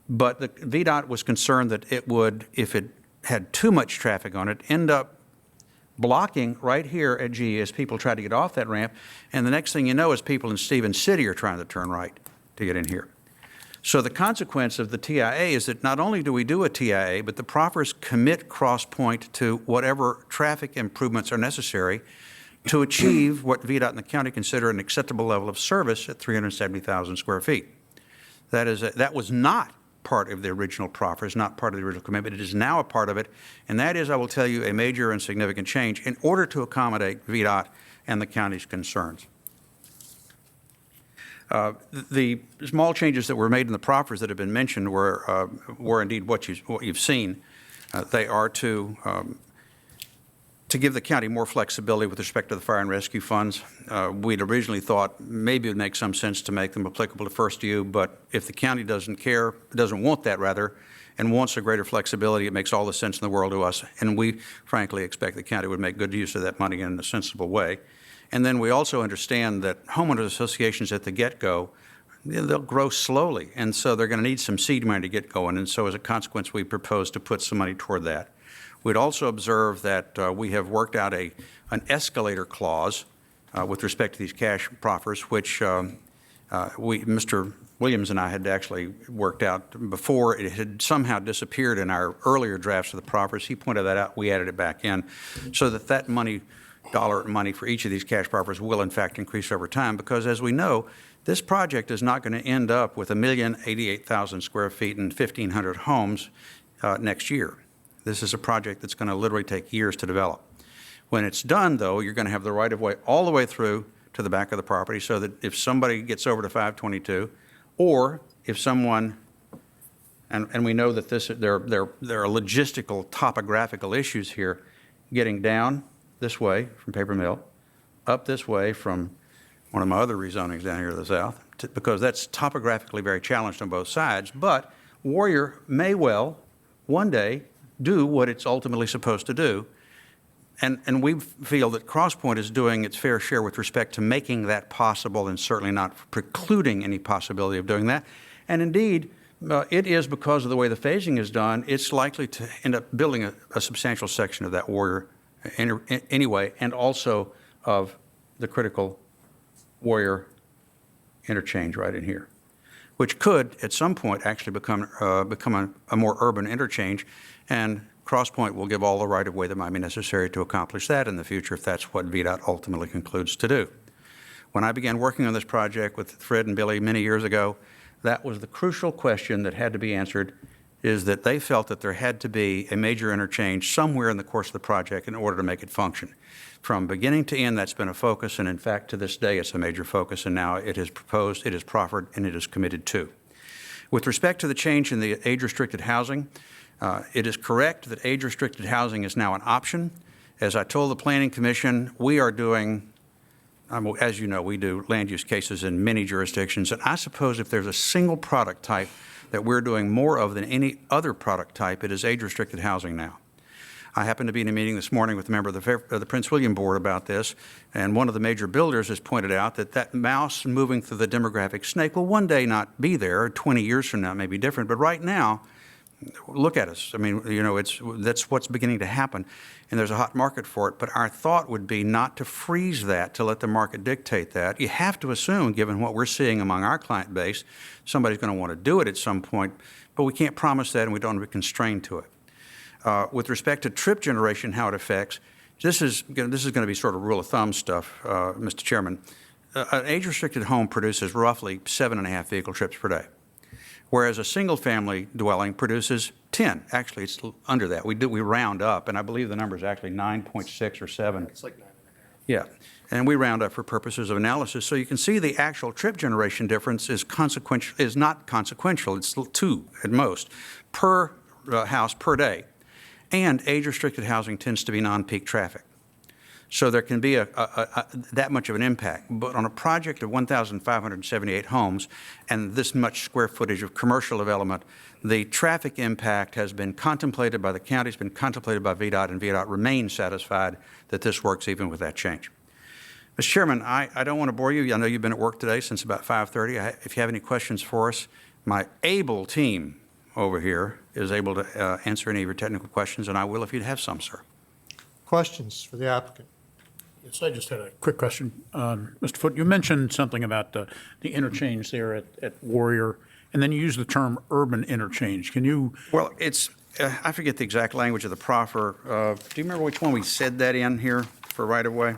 But the VDOT was concerned that it would, if it had too much traffic on it, end up blocking right here at G as people try to get off that ramp. And the next thing you know is people in Stevens City are trying to turn right to get in here. So the consequence of the TIA is that not only do we do a TIA, but the proffers commit Crosspoint to whatever traffic improvements are necessary to achieve what VDOT and the county consider an acceptable level of service at 370,000 square feet. That was not part of the original proffers, not part of the original commitment. It is now a part of it, and that is, I will tell you, a major and significant change in order to accommodate VDOT and the county's concerns. The small changes that were made in the proffers that have been mentioned were indeed what you've seen. They are to give the county more flexibility with respect to the fire and rescue funds. We'd originally thought maybe it would make some sense to make them applicable to First U, but if the county doesn't want that rather, and wants a greater flexibility, it makes all the sense in the world to us. And we frankly expect the county would make good use of that money in a sensible way. And then we also understand that homeowners associations at the get-go, they'll grow slowly, and so they're going to need some seed money to get going, and so as a consequence, we propose to put some money toward that. We'd also observe that we have worked out an escalator clause with respect to these cash proffers, which Mr. Williams and I had actually worked out before. It had somehow disappeared in our earlier drafts of the proffers. He pointed that out. We added it back in so that money, dollar money for each of these cash proffers will in fact increase over time, because as we know, this project is not going to end up with 1,088,000 square feet and 1,500 homes next year. This is a project that's going to literally take years to develop. When it's done, though, you're going to have the right-of-way all the way through to the back of the property, so that if somebody gets over to 522, or if someone, and we know that there are logistical, topographical issues here, getting down this way from Paper Mill, up this way from one of my other rezonings down here to the south, because that's topographically very challenged on both sides. But Warrior may well one day do what it's ultimately supposed to do. And we feel that Crosspoint is doing its fair share with respect to making that possible, and certainly not precluding any possibility of doing that. And indeed, It is because of the way the phasing is done, it's likely to end up building a substantial section of that Warrior anyway, and also of the critical Warrior interchange right in here, which could, at some point, actually become a more urban interchange, and Crosspoint will give all the right-of-way that might be necessary to accomplish that in the future if that's what VDOT ultimately concludes to do. When I began working on this project with Fred and Billy many years ago, that was the crucial question that had to be answered, is that they felt that there had to be a major interchange somewhere in the course of the project in order to make it function. From beginning to end, that's been a focus, and in fact, to this day, it's a major focus, and now it is proposed, it is proffered, and it is committed to. With respect to the change in the age-restricted housing, it is correct that age-restricted housing is now an option. As I told the Planning Commission, we are doing, as you know, we do land use cases in many jurisdictions, and I suppose if there's a single product type that we're doing more of than any other product type, it is age-restricted housing now. I happened to be in a meeting this morning with a member of the Prince William Board about this, and one of the major builders has pointed out that that mouse moving through the demographic snake will one day not be there. 20 years from now it may be different, but right now, look at us. I mean, you know, that's what's beginning to happen, and there's a hot market for it. But our thought would be not to freeze that, to let the market dictate that. You have to assume, given what we're seeing among our client base, somebody's going to want to do it at some point, but we can't promise that, and we don't want to be constrained to it. With respect to trip generation, how it affects, this is going to be sort of rule of thumb stuff, Mr. Chairman. An age-restricted home produces roughly 7.5 vehicle trips per day, whereas a single-family dwelling produces 10. Actually, it's under that. We round up, and I believe the number is actually 9.6 or 7.
It's like 9.5.
Yeah, and we round up for purposes of analysis. So you can see the actual trip generation difference is not consequential. It's 2 at most per house per day. And age-restricted housing tends to be non-peak traffic. So there can be that much of an impact. But on a project of 1,578 homes and this much square footage of commercial development, the traffic impact has been contemplated by the county, it's been contemplated by VDOT, and VDOT remains satisfied that this works even with that change. Mr. Chairman, I don't want to bore you. I know you've been at work today since about 5:30. If you have any questions for us, my able team over here is able to answer any of your technical questions, and I will if you'd have some, sir.
Questions for the applicant?
Yes, I just had a quick question. Mr. Foote, you mentioned something about the interchange there at Warrior, and then you used the term urban interchange. Can you?
Well, it's, I forget the exact language of the proffer. Do you remember which one we said that in here for right-of-way?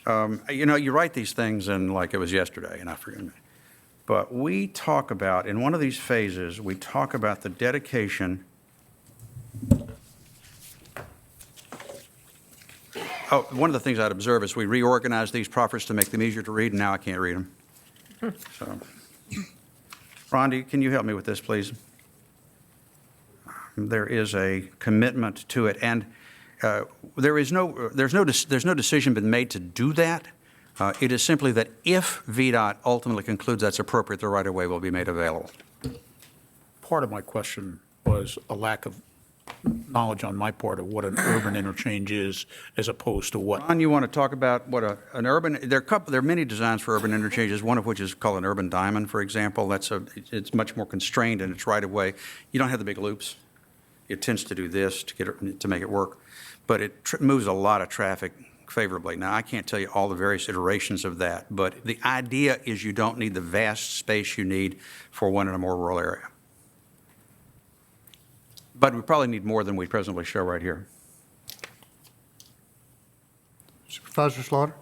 You know, you write these things in like it was yesterday, and I forget. But we talk about, in one of these phases, we talk about the dedication. Oh, one of the things I'd observe is we reorganize these proffers to make them easier to read, and now I can't read them. So, Rondi, can you help me with this, please? There is a commitment to it, and there's no decision been made to do that. It is simply that if VDOT ultimately concludes that's appropriate, the right-of-way will be made available.
Part of my question was a lack of knowledge on my part of what an urban interchange is as opposed to what.
Ron, you want to talk about what an urban, there are many designs for urban interchanges, one of which is called an urban diamond, for example. It's much more constrained in its right-of-way. You don't have the big loops. It tends to do this to make it work, but it moves a lot of traffic favorably. Now, I can't tell you all the various iterations of that, but the idea is you don't need the vast space you need for one in a more rural area. But we probably need more than we presently show right here.
Supervisor Slaughter?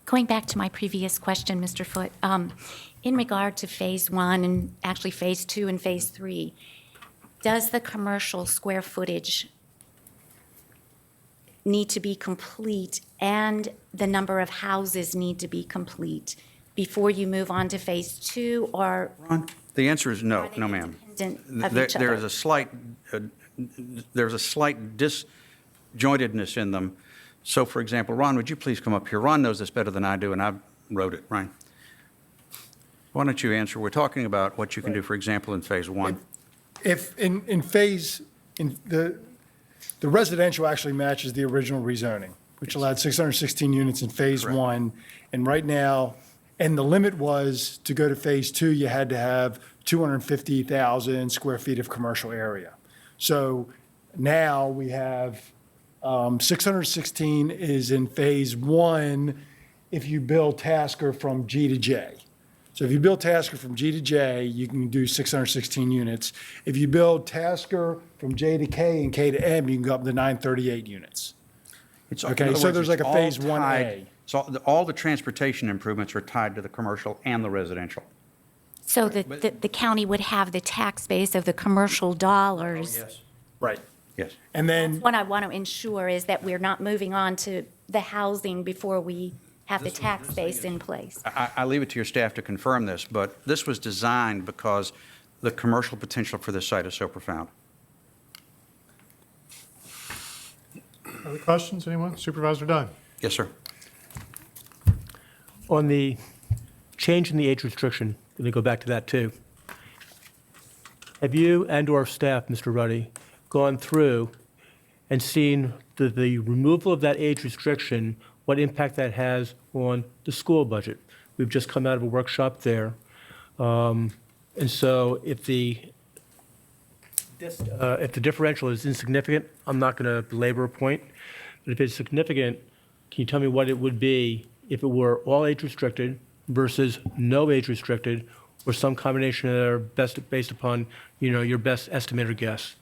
Going back to my previous question, Mr. Foote, in regard to Phase 1 and actually Phase 2 and Phase 3, does the commercial square footage need to be complete and the number of houses need to be complete before you move on to Phase 2, or
Ron? The answer is no,
are they
no, ma'am.
independent of each
There
other?
is there's a slight disjointedness in them. So, for example, Ron, would you please come up here? Ron knows this better than I do, and I wrote it. Ryan, why don't you answer? We're talking about what you can do, for example, in Phase 1.
If in phase, the residential actually matches the original rezoning, which allowed 616 units in Phase 1. And right now, And the limit was, to go to phase two, you had to have 250,000 square feet of commercial area. So now we have 616 is in phase one if you build Tasker from G to J. So if you build Tasker from G to J, you can do 616 units. If you build Tasker from J to K and K to M, you can go up to 938 units.
It's,
Okay,
in other
so
words,
there's
it's
like a
all
phase 1A.
tied- So all the transportation improvements are tied to the commercial and the residential.
So the county would have the tax base of the commercial dollars.
Right.
Yes.
And then,
What I want to ensure is that we're not moving on to the housing before we have the tax base in place.
I leave it to your staff to confirm this, but this was designed because the commercial potential for this site is so profound.
Other questions, anyone? Supervisor Dunn?
Yes, sir.
On the change in the age restriction, let me go back to that too. Have you and/or staff, Mr. Ruddy, gone through and seen the removal of that age restriction, what impact that has on the school budget? We've just come out of a workshop there. And so if the differential is insignificant, I'm not going to belabor a point. But if it's significant, can you tell me what it would be if it were all age restricted versus no age restricted, or some combination that are based upon, your best estimate or guess?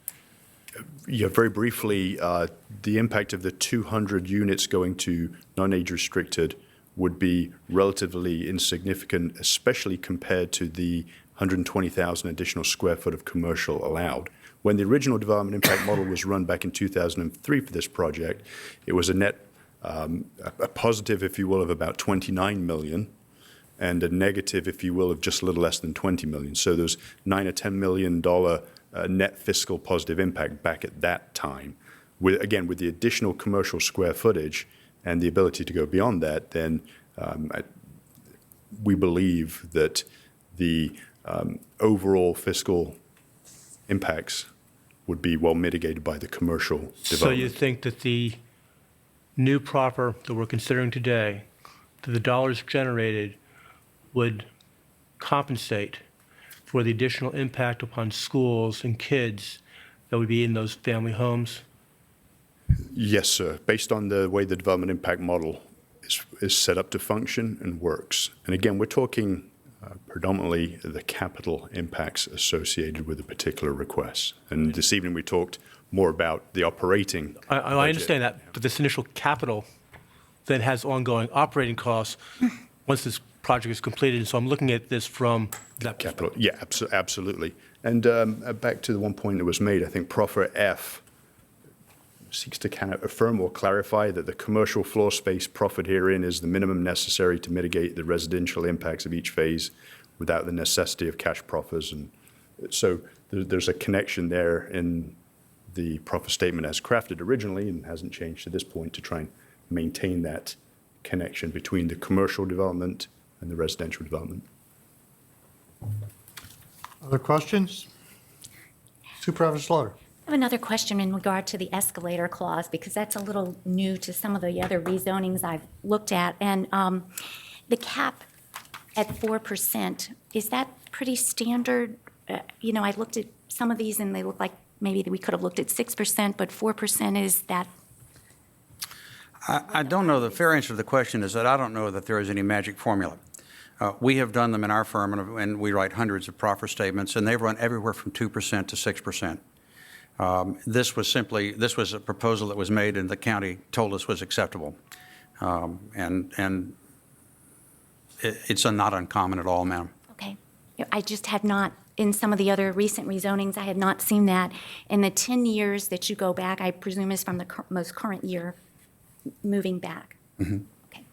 Yeah, very briefly, the impact of the 200 units going to non-age restricted would be relatively insignificant, especially compared to the 120,000 additional square foot of commercial allowed. When the original development impact model was run back in 2003 for this project, it was a net, a positive, if you will, of about 29 million, and a negative, if you will, of just a little less than 20 million. So there's $9 or $10 million net fiscal positive impact back at that time. With the additional commercial square footage and the ability to go beyond that, then we believe that the overall fiscal impacts would be well mitigated by the commercial development.
So you think that the new proffer that we're considering today, that the dollars generated would compensate for the additional impact upon schools and kids that would be in those family homes?
Yes, sir. Based on the way the development impact model is set up to function and works. And again, we're talking predominantly the capital impacts associated with a particular request. And this evening we talked more about the operating
I
budget.
understand that, but this initial capital then has ongoing operating costs once this project is completed. And so I'm looking at this from that
Capital, yeah, absolutely. And back to the one point that was made, I think Proffer F seeks to kind of affirm or clarify that the commercial floor space proffered herein is the minimum necessary to mitigate the residential impacts of each phase without the necessity of cash proffers. And so there's a connection there in the proffer statement as crafted originally and hasn't changed to this point to try and maintain that connection between the commercial development and the residential development.
Other questions? Supervisor Slaughter?
I have another question in regard to the escalator clause, because that's a little new to some of the other rezonings I've looked at. And the cap at 4%, is that pretty standard? I looked at some of these and they look like maybe we could have looked at 6%, but 4% is that?
I don't know. The fair answer to the question is that I don't know that there is any magic formula. We have done them in our firm, and we write hundreds of proffer statements, and they've run everywhere from 2% to 6%. This was a proposal that was made and the county told us was acceptable. And it's not uncommon at all, ma'am.
Okay. I just had not, in some of the other recent rezonings, I had not seen that. In the 10 years that you go back, I presume is from the most current year, moving back.
Mm-hmm.
Okay.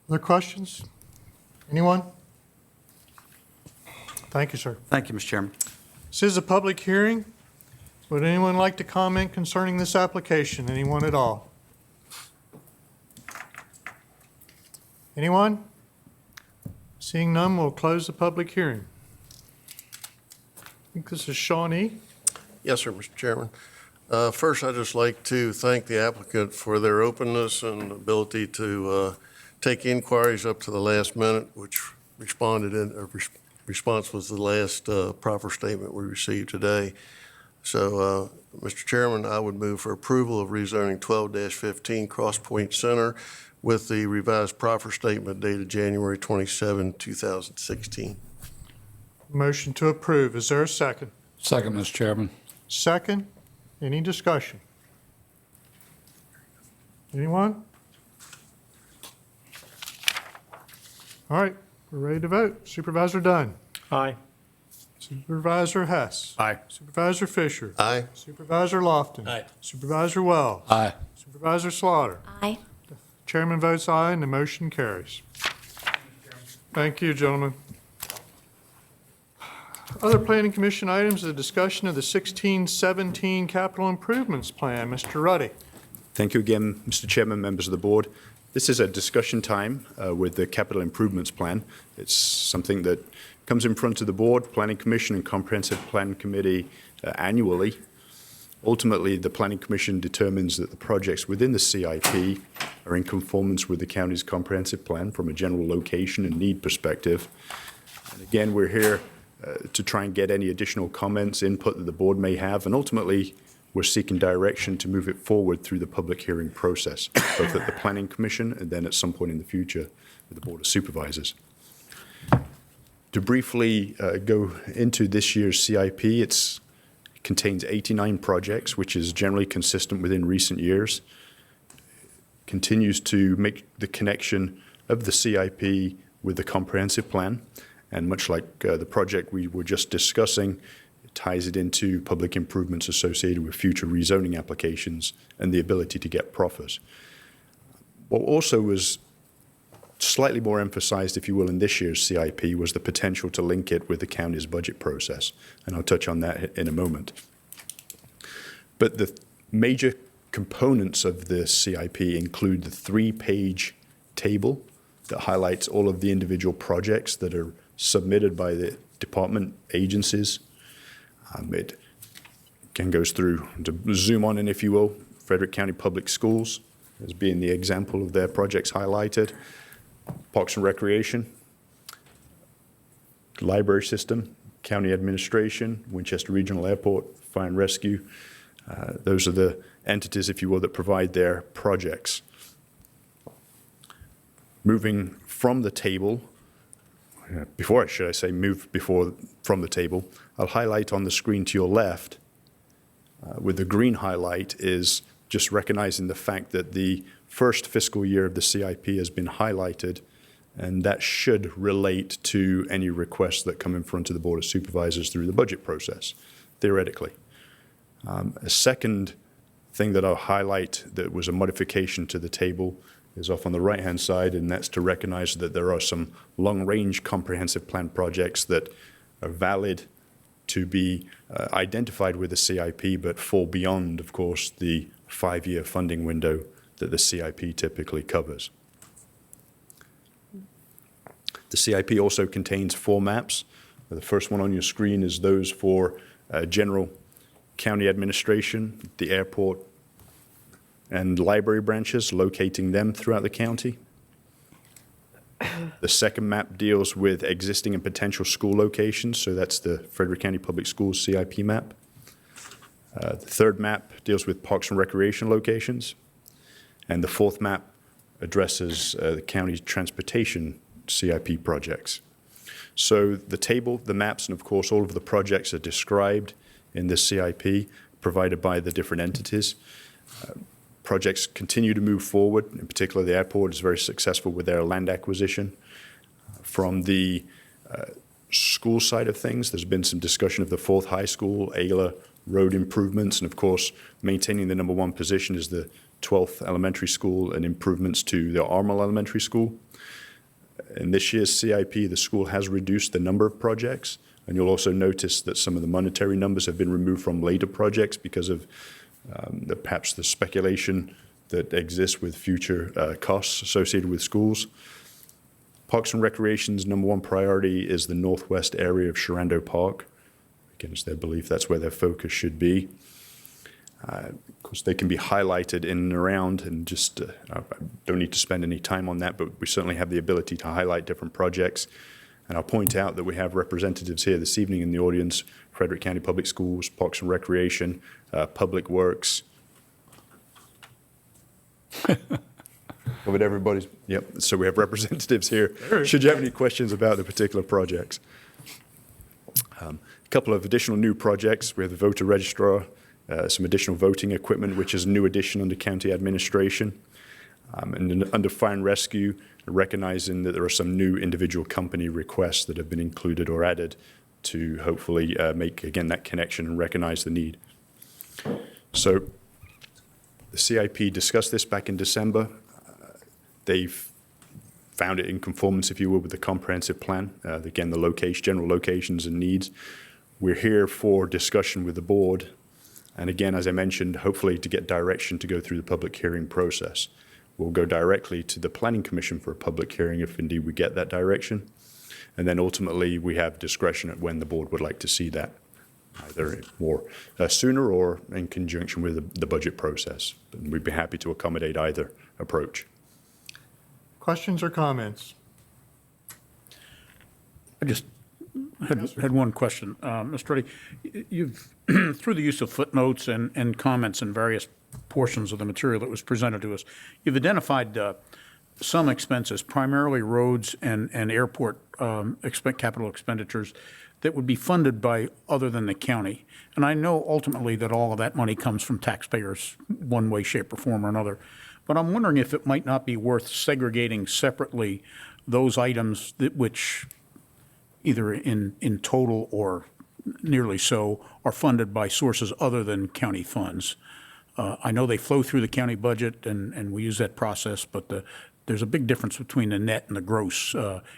Other questions? Anyone? Thank you, sir.
Thank you, Mr. Chairman.
This is a public hearing. Would anyone like to comment concerning this application? Anyone at all? Anyone? Seeing none, we'll close the public hearing. I think this is Shawnee.
Yes, sir, Mr. Chairman. First, I'd just like to thank the applicant for their openness and ability to take inquiries up to the last minute, which response was the last proffer statement we received today. So, Mr. Chairman, I would move for approval of rezoning 12-15 Cross Point Center with the revised proffer statement dated January 27, 2016.
Motion to approve. Is there a second?
Second, Mr. Chairman.
Second. Any discussion? Anyone? All right, we're ready to vote. Supervisor Dunn.
Aye.
Supervisor Hess.
Aye.
Supervisor Fisher.
Aye.
Supervisor Lofton.
Aye.
Supervisor Wells.
Aye.
Supervisor Slaughter.
Aye.
Chairman votes aye, and the motion carries. Thank you, gentlemen. Other Planning Commission items, the discussion of the 1617 Capital Improvements Plan. Mr. Ruddy.
Thank you again, Mr. Chairman, members of the board. This is a discussion time with the Capital Improvements Plan. It's something that comes in front of the board, Planning Commission, and Comprehensive Plan Committee annually. Ultimately, the Planning Commission determines that the projects within the CIP are in conformance with the county's comprehensive plan from a general location and need perspective. And again, we're here to try and get any additional comments, input that the board may have, and ultimately, we're seeking direction to move it forward through the public hearing process, both at the Planning Commission and then at some point in the future with the Board of Supervisors. To briefly go into this year's CIP, it contains 89 projects, which is generally consistent within recent years. Continues to make the connection of the CIP with the comprehensive plan, and much like the project we were just discussing, it ties it into public improvements associated with future rezoning applications and the ability to get proffers. What also was slightly more emphasized, if you will, in this year's CIP was the potential to link it with the county's budget process, and I'll touch on that in a moment. But the major components of the CIP include the 3-page table that highlights all of the individual projects that are submitted by the department agencies. It again goes through, to zoom on in, if you will, Frederick County Public Schools as being the example of their projects highlighted. Parks and Recreation, Library System, County Administration, Winchester Regional Airport, Fire and Rescue. Those are the entities, if you will, that provide their projects. Moving from the table, from the table, I'll highlight on the screen to your left, with the green highlight, is just recognizing the fact that the first fiscal year of the CIP has been highlighted, and that should relate to any requests that come in front of the Board of Supervisors through the budget process, theoretically. A second thing that I'll highlight that was a modification to the table is off on the right-hand side, and that's to recognize that there are some long-range comprehensive plan projects that are valid to be identified with the CIP, but fall beyond, of course, the 5-year funding window that the CIP typically covers. The CIP also contains 4 maps. The first one on your screen is those for general county administration, the airport, and library branches, locating them throughout the county. The second map deals with existing and potential school locations, so that's the Frederick County Public Schools CIP map. The third map deals with parks and recreation locations. And the fourth map addresses the county's transportation CIP projects. So the table, the maps, and of course all of the projects are described in this CIP provided by the different entities. Projects continue to move forward. In particular, the airport is very successful with their land acquisition. From the school side of things, there's been some discussion of the 4th High School, Ayla road improvements, and of course, maintaining the #1 position is the 12th Elementary School and improvements to the Armel Elementary School. In this year's CIP, the school has reduced the number of projects, and you'll also notice that some of the monetary numbers have been removed from later projects because of perhaps the speculation that exists with future costs associated with schools. Parks and Recreation's #1 priority is the northwest area of Sharando Park. Again, it's their belief that's where their focus should be. Of course, they can be highlighted in and around, and just I don't need to spend any time on that, but we certainly have the ability to highlight different projects. And I'll point out that we have representatives here this evening in the audience: Frederick County Public Schools, Parks and Recreation, Public Works. Covered everybody's. Yep. So we have representatives here. Should you have any questions about the particular projects? A couple of additional new projects. We have the voter registrar, some additional voting equipment, which is a new addition under county administration. And then under fire and rescue, recognizing that there are some new individual company requests that have been included or added to hopefully make, again, that connection and recognize the need. So the CIP discussed this back in December. They've found it in conformance, if you will, with the comprehensive plan. Again, the general locations and needs. We're here for discussion with the board. And again, as I mentioned, hopefully to get direction to go through the public hearing process. We'll go directly to the Planning Commission for a public hearing if indeed we get that direction. And then ultimately, we have discretion at when the board would like to see that, either more sooner or in conjunction with the budget process. And we'd be happy to accommodate either approach.
Questions or comments?
I just had one question. Mr. Reddy, you've, through the use of footnotes and comments in various portions of the material that was presented to us, you've identified some expenses, primarily roads and airport capital expenditures, that would be funded by other than the county. And I know ultimately that all of that money comes from taxpayers, one way, shape, or form or another. But I'm wondering if it might not be worth segregating separately those items which either in total or nearly so are funded by sources other than county funds. I know they flow through the county budget and we use that process, but there's a big difference between the net and the gross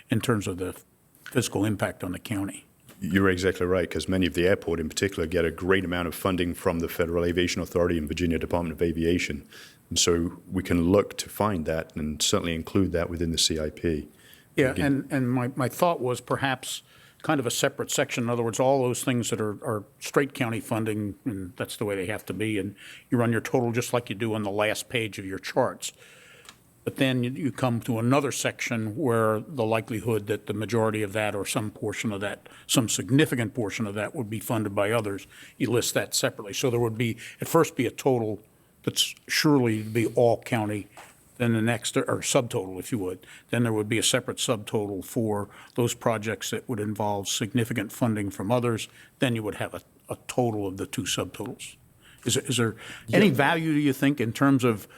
in terms of the fiscal impact on the county.
You're exactly right, because many of the airport in particular get a great amount of funding from the Federal Aviation Authority and Virginia Department of Aviation. And so we can look to find that and certainly include that within the CIP.
Yeah, and my thought was perhaps kind of a separate section. In other words, all those things that are straight county funding, and that's the way they have to be, and you run your total just like you do on the last page of your charts. But then you come to another section where the likelihood that the majority of that or some portion of that, some significant portion of that would be funded by others, you list that separately. So there would be, at first be a total that's surely be all county, then the next, or subtotal, if you would. Then there would be a separate subtotal for those projects that would involve significant funding from others. Then you would have a total of the two subtotals. Is there any value, do you think, in terms of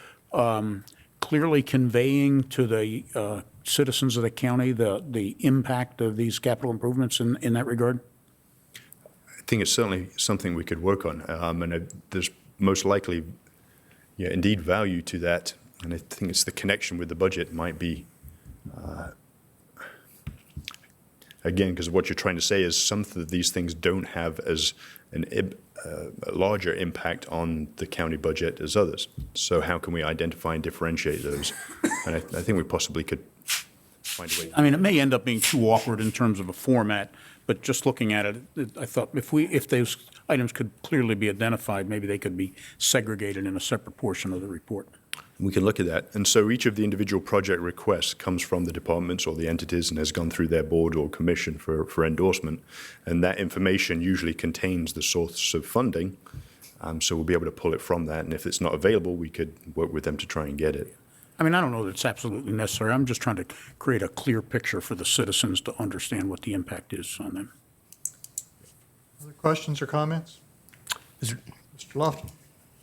clearly conveying to the citizens of the county the impact of these capital improvements in that regard?
I think it's certainly something we could work on, and there's most likely, indeed value to that. And I think it's the connection with the budget might be, again, because what you're trying to say is some of these things don't have as a larger impact on the county budget as others. So how can we identify and differentiate those? And I think we possibly could find a way.
I mean, it may end up being too awkward in terms of a format, but just looking at it, I thought if those items could clearly be identified, maybe they could be segregated in a separate portion of the report.
We can look at that. And so each of the individual project requests comes from the departments or the entities and has gone through their board or commission for endorsement. And that information usually contains the source of funding. So we'll be able to pull it from that. And if it's not available, we could work with them to try and get it.
I mean, I don't know that it's absolutely necessary. I'm just trying to create a clear picture for the citizens to understand what the impact is on them.
Other questions or comments? Mr. Lofton.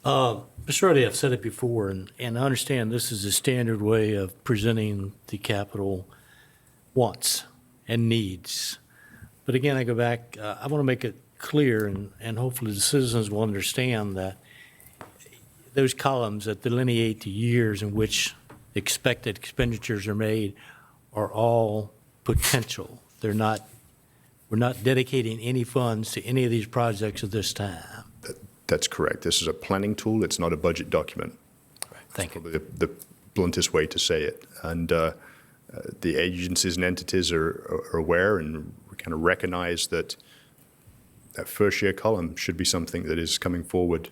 Mr. Ruddy, I've said it before, and I understand this is a standard way of presenting the capital wants and needs. But again, I go back, I want to make it clear, and hopefully the citizens will understand that those columns that delineate the years in which expected expenditures are made are all potential. We're not dedicating any funds to any of these projects at this time.
That's correct. This is a planning tool. It's not a budget document.
Thank you.
Probably the bluntest way to say it. And the agencies and entities are aware and kind of recognize that that first year column should be something that is coming forward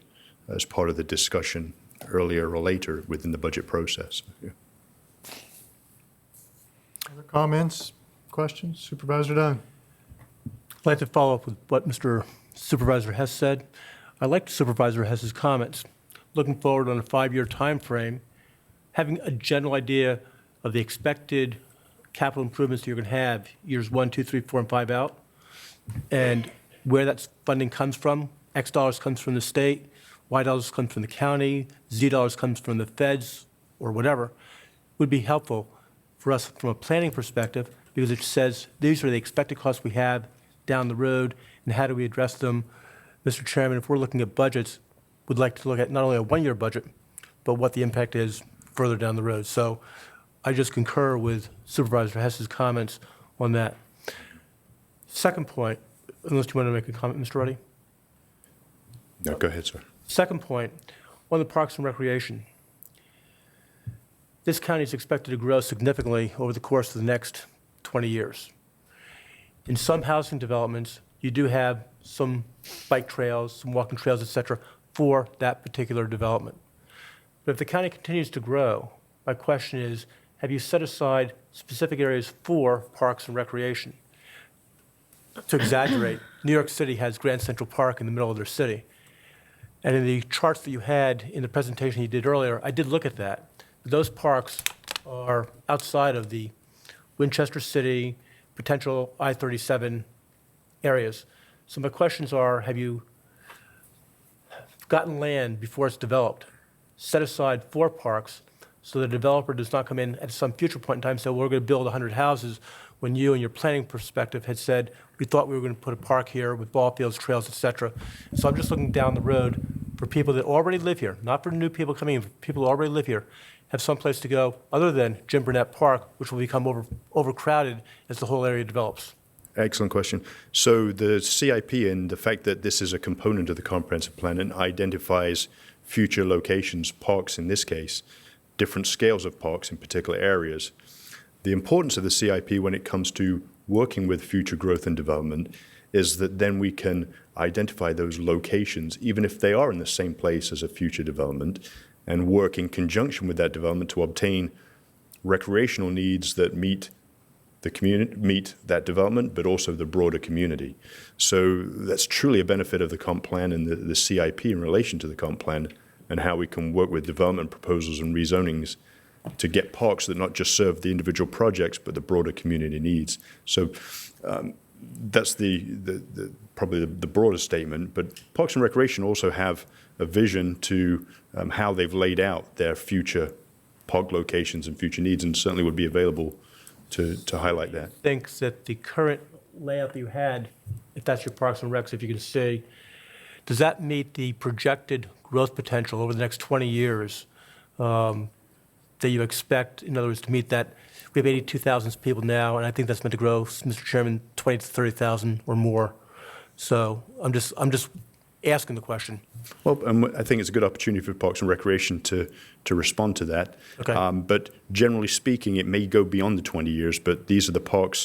as part of the discussion earlier or later within the budget process. Yeah.
Other comments, questions? Supervisor Dunn?
I'd like to follow up with what Mr. Supervisor Hess said. I liked Supervisor Hess's comments. Looking forward on a 5-year time frame, having a general idea of the expected capital improvements you're going to have years 1, 2, 3, 4, and 5 out, and where that funding comes from. X dollars comes from the state, Y dollars comes from the county, Z dollars comes from the feds, or whatever, would be helpful for us from a planning perspective, because it says these are the expected costs we have down the road, and how do we address them. Mr. Chairman, if we're looking at budgets, we'd like to look at not only a 1-year budget, but what the impact is further down the road. So I just concur with Supervisor Hess's comments on that. Second point, unless you want to make a comment, Mr. Ruddy?
No, go ahead, sir.
Second point, on the Parks and Recreation. This county is expected to grow significantly over the course of the next 20 years. In some housing developments, you do have some bike trails, some walking trails, et cetera, for that particular development. But if the county continues to grow, my question is, have you set aside specific areas for parks and recreation? To exaggerate, New York City has Grand Central Park in the middle of their city. And in the charts that you had in the presentation you did earlier, I did look at that. Those parks are outside of the Winchester City, potential I-37 areas. So my questions are, have you gotten land before it's developed, set aside for parks, so the developer does not come in at some future point in time and say, well, we're going to build 100 houses, when you and your planning perspective had said, we thought we were going to put a park here with ball fields, trails, et cetera. So I'm just looking down the road for people that already live here, not for new people coming in, for people who already live here, have some place to go other than Jim Burnett Park, which will become overcrowded as the whole area develops.
Excellent question. So the CIP and the fact that this is a component of the comprehensive plan and identifies future locations, parks in this case, different scales of parks in particular areas. The importance of the CIP when it comes to working with future growth and development is that then we can identify those locations, even if they are in the same place as a future development, and work in conjunction with that development to obtain recreational needs that meet the community, meet that development, but also the broader community. So that's truly a benefit of the comp plan and the CIP in relation to the comp plan, and how we can work with development proposals and rezonings to get parks that not just serve the individual projects, but the broader community needs. So that's probably the broader statement. But Parks and Recreation also have a vision to how they've laid out their future park locations and future needs, and certainly would be available to highlight that.
Thinks that the current layout that you had, if that's your Parks and Recs, if you can see, does that meet the projected growth potential over the next 20 years that you expect, in other words, to meet that? We have 82,000 people now, and I think that's meant to grow, Mr. Chairman, 20 to 30,000 or more. So I'm just asking the question.
Well, I think it's a good opportunity for Parks and Recreation to respond to that.
Okay.
But generally speaking, it may go beyond the 20 years, but these are the park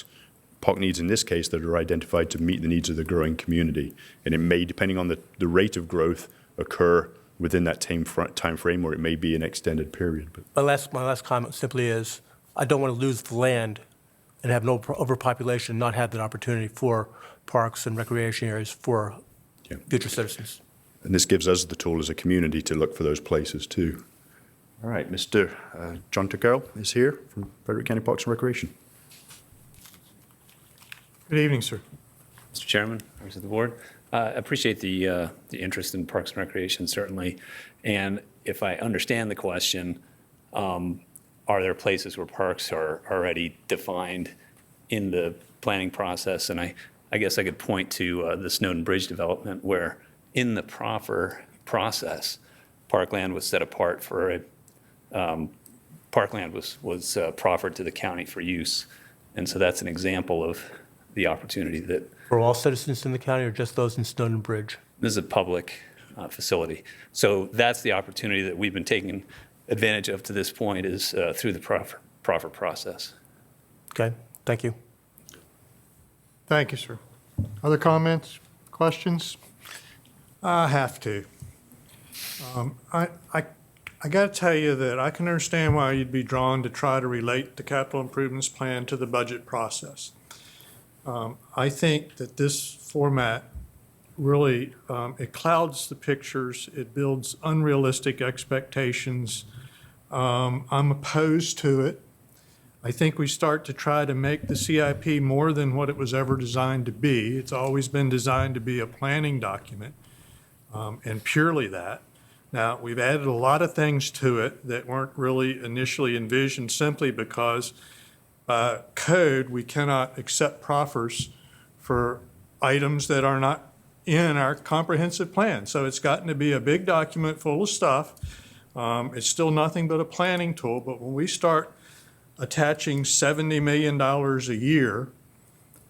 needs in this case that are identified to meet the needs of the growing community. And it may, depending on the rate of growth, occur within that time frame, or it may be an extended period. But
My last comment simply is, I don't want to lose the land and have no overpopulation, not have that opportunity for parks and recreation areas for future citizens.
And this gives us the tool as a community to look for those places too. All right, Mr. John Tuckerl is here from Frederick County Parks and Recreation.
Good evening, sir.
Mr. Chairman, members of the board, I appreciate the interest in Parks and Recreation, certainly. And if I understand the question, are there places where parks are already defined in the planning process? And I guess I could point to the Snowden Bridge development, where in the proffer process, parkland was set apart for parkland was proffered to the county for use. And so that's an example of the opportunity that.
For all citizens in the county, or just those in Snowden Bridge?
This is a public facility. So that's the opportunity that we've been taking advantage of to this point, is through the proffer process.
Okay, thank you.
Thank you, sir. Other comments, questions? I have to. I got to tell you that I can understand why you'd be drawn to try to relate the capital improvements plan to the budget process. I think that this format really, it clouds the pictures, it builds unrealistic expectations. I'm opposed to it. I think we start to try to make the CIP more than what it was ever designed to be. It's always been designed to be a planning document, and purely that. Now, we've added a lot of things to it that weren't really initially envisioned simply because by code, we cannot accept proffers for items that are not in our comprehensive plan. So it's gotten to be a big document full of stuff. It's still nothing but a planning tool, but when we start attaching $70 million a year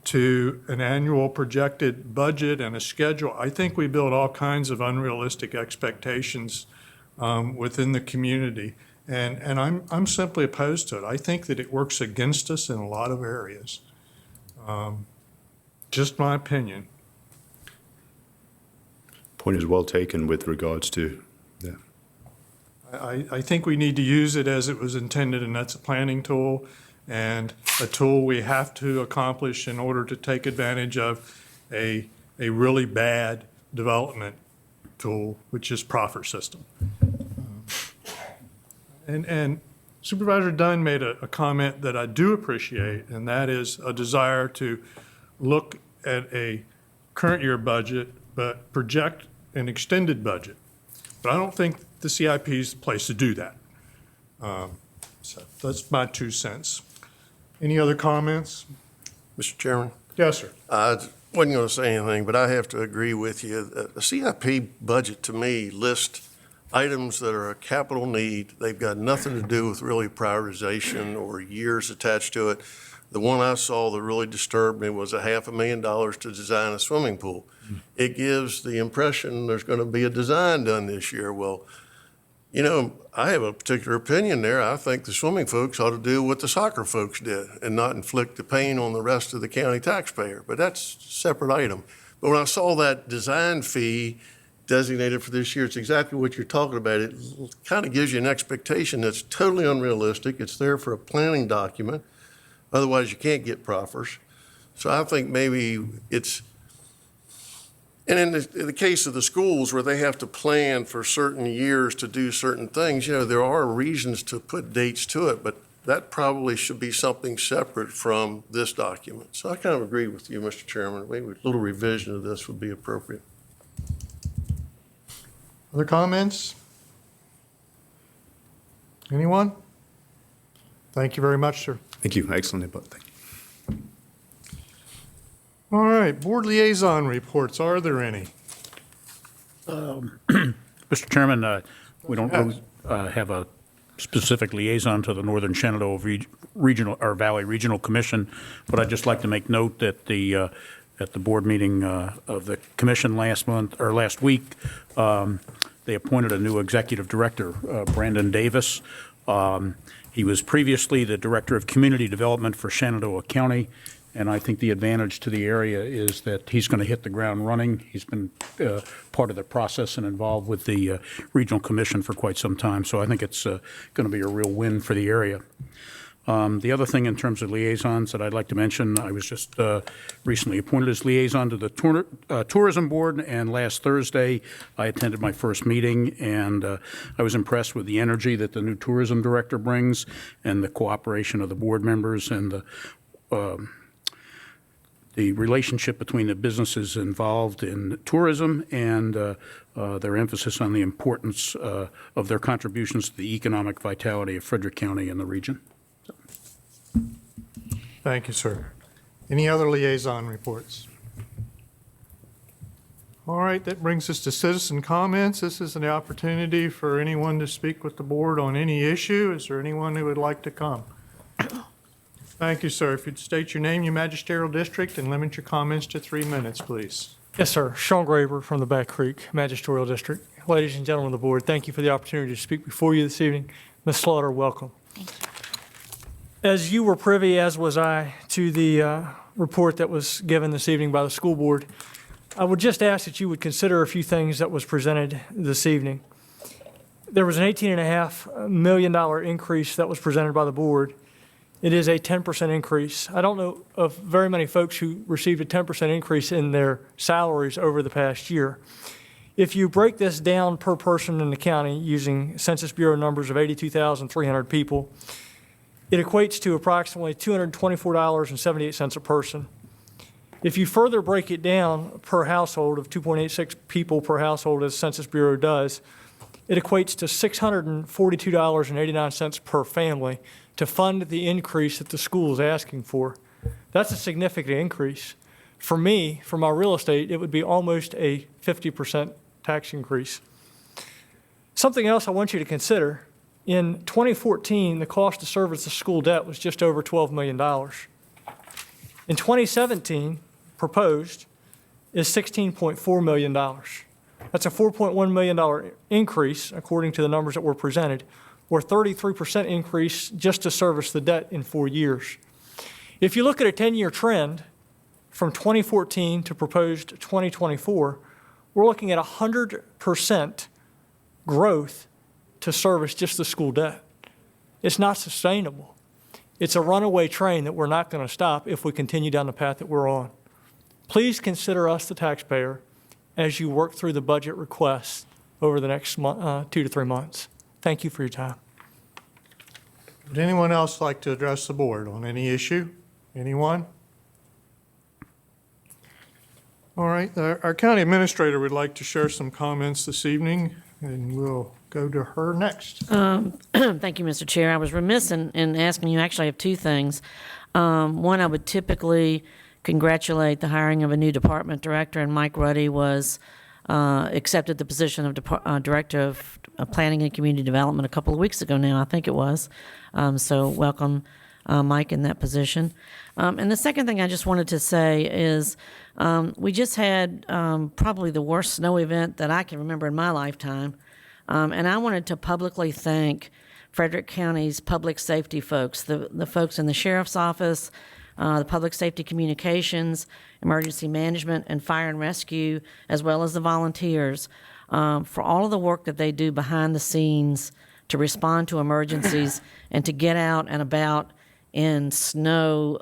to an annual projected budget and a schedule, I think we build all kinds of unrealistic expectations within the community. And I'm simply opposed to it. I think that it works against us in a lot of areas. Just my opinion.
Point is well taken with regards to, yeah.
I think we need to use it as it was intended, and that's a planning tool and a tool we have to accomplish in order to take advantage of a really bad development tool, which is proffer system. And Supervisor Dunn made a comment that I do appreciate, and that is a desire to look at a current year budget, but project an extended budget. But I don't think the CIP is the place to do that. So that's my 2 cents. Any other comments?
Mr. Chairman?
Yes, sir.
I wasn't going to say anything, but I have to agree with you. The CIP budget, to me, lists items that are a capital need. They've got nothing to do with really prioritization or years attached to it. The one I saw that really disturbed me was $500,000 to design a swimming pool. It gives the impression there's going to be a design done this year. Well, you know, I have a particular opinion there. I think the swimming folks ought to do what the soccer folks did and not inflict the pain on the rest of the county taxpayer. But that's a separate item. But when I saw that design fee designated for this year, it's exactly what you're talking about. It kind of gives you an expectation that's totally unrealistic. It's there for a planning document. Otherwise, you can't get proffers. So I think maybe it's, and in the case of the schools where they have to plan for certain years to do certain things, you know, there are reasons to put dates to it, but that probably should be something separate from this document. So I kind of agree with you, Mr. Chairman. Maybe a little revision of this would be appropriate.
Other comments? Anyone? Thank you very much, sir.
Thank you. Excellent input. Thank you.
All right, board liaison reports. Are there any?
Mr. Chairman, we don't really have a specific liaison to the Northern Shenandoah Regional or Valley Regional Commission, but I'd just like to make note that at the board meeting of the commission last week, they appointed a new executive director, Brandon Davis. He was previously the director of community development for Shenandoah County. And I think the advantage to the area is that he's going to hit the ground running. He's been part of the process and involved with the regional commission for quite some time. So I think it's going to be a real win for the area. The other thing in terms of liaisons that I'd like to mention, I was just recently appointed as liaison to the Tourism Board, and last Thursday I attended my first meeting, and I was impressed with the energy that the new tourism director brings and the cooperation of the board members and the relationship between the businesses involved in tourism and their emphasis on the importance of their contributions to the economic vitality of Frederick County and the region.
Thank you, sir. Any other liaison reports? All right, that brings us to citizen comments. This is an opportunity for anyone to speak with the board on any issue. Is there anyone who would like to come? Thank you, sir. If you'd state your name, your magisterial district, and limit your comments to 3 minutes, please.
Yes, sir. Sean Graber from the Back Creek Magisterial District. Ladies and gentlemen of the board, thank you for the opportunity to speak before you this evening. Ms. Slaughter, welcome.
Thank you.
As you were privy, as was I, to the report that was given this evening by the school board, I would just ask that you would consider a few things that was presented this evening. there was an $18.5 million increase that was presented by the board. It is a 10% increase. I don't know of very many folks who received a 10% increase in their salaries over the past year. If you break this down per person in the county using Census Bureau numbers of 82,300 people, it equates to approximately $224.78 a person. If you further break it down per household of 2.86 people per household, as Census Bureau does, it equates to $642.89 per family to fund the increase that the school is asking for. That's a significant increase. For me, for my real estate, it would be almost a 50% tax increase. Something else I want you to consider, in 2014, the cost to service the school debt was just over $12 million. In 2017, proposed is $16.4 million. That's a $4.1 million increase, according to the numbers that were presented, or 33% increase just to service the debt in 4 years. If you look at a 10-year trend from 2014 to proposed 2024, we're looking at 100% growth to service just the school debt. It's not sustainable. It's a runaway train that we're not going to stop if we continue down the path that we're on. Please consider us, the taxpayer, as you work through the budget requests over the next 2 to 3 months. Thank you for your time.
Would anyone else like to address the board on any issue? Anyone? All right, our county administrator would like to share some comments this evening, and we'll go to her next.
Thank you, Mr. Chair. I was remiss in asking you, actually I have two things. One, I would typically congratulate the hiring of a new department director, and Mike Ruddy was accepted the position of Director of Planning and Community Development a couple of weeks ago now, I think it was. So welcome, Mike, in that position. And the second thing I just wanted to say is we just had probably the worst snow event that I can remember in my lifetime. And I wanted to publicly thank Frederick County's public safety folks, the folks in the sheriff's office, the public safety communications, emergency management, and fire and rescue, as well as the volunteers, for all of the work that they do behind the scenes to respond to emergencies and to get out and about in snow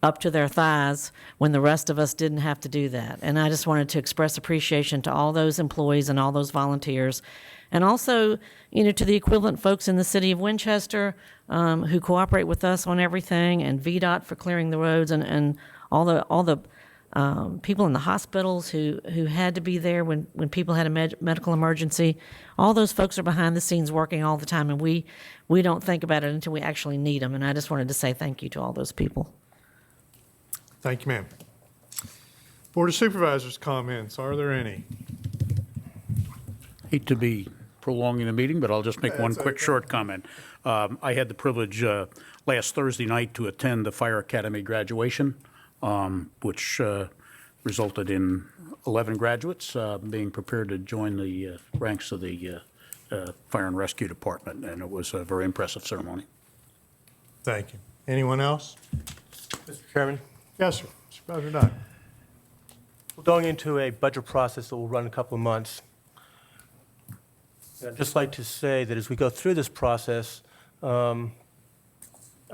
up to their thighs when the rest of us didn't have to do that. And I just wanted to express appreciation to all those employees and all those volunteers. And also, to the equivalent folks in the city of Winchester who cooperate with us on everything, and VDOT for clearing the roads, and all the people in the hospitals who had to be there when people had a medical emergency. All those folks are behind the scenes working all the time, and we don't think about it until we actually need them. And I just wanted to say thank you to all those people.
Thank you, ma'am. Board of Supervisors comments, are there any?
Hate to be prolonging the meeting, but I'll just make one quick short comment. I had the privilege last Thursday night to attend the Fire Academy graduation, which resulted in 11 graduates being prepared to join the ranks of the Fire and Rescue Department, and it was a very impressive ceremony.
Thank you. Anyone else?
Mr. Chairman,
Yes, sir. Supervisor Dunn.
we're going into a budget process that will run a couple of months. I'd just like to say that as we go through this process, our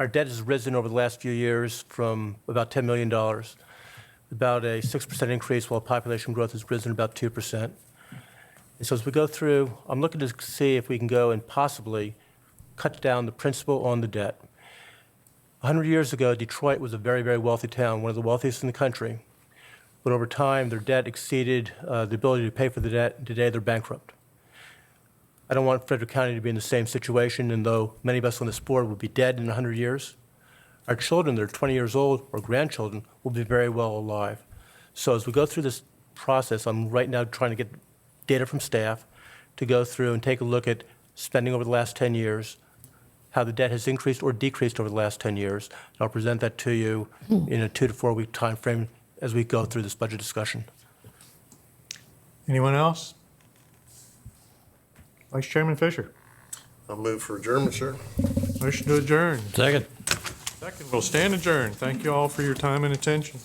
debt has risen over the last few years from about $10 million, about a 6% increase, while population growth has risen about 2%. And so as we go through, I'm looking to see if we can go and possibly cut down the principal on the debt. 100 years ago, Detroit was a very, very wealthy town, one of the wealthiest in the country. But over time, their debt exceeded the ability to pay for the debt, and today they're bankrupt. I don't want Frederick County to be in the same situation, and though many of us on this board will be dead in 100 years, our children that are 20 years old or grandchildren will be very well alive. So as we go through this process, I'm right now trying to get data from staff to go through and take a look at spending over the last 10 years, how the debt has increased or decreased over the last 10 years. And I'll present that to you in a 2 to 4 week time frame as we go through this budget discussion.
Anyone else? Vice Chairman Fisher.
I'll move for adjournment, sir.
Motion to adjourn.
Second.
Second, we'll stand adjourned. Thank you all for your time and attention.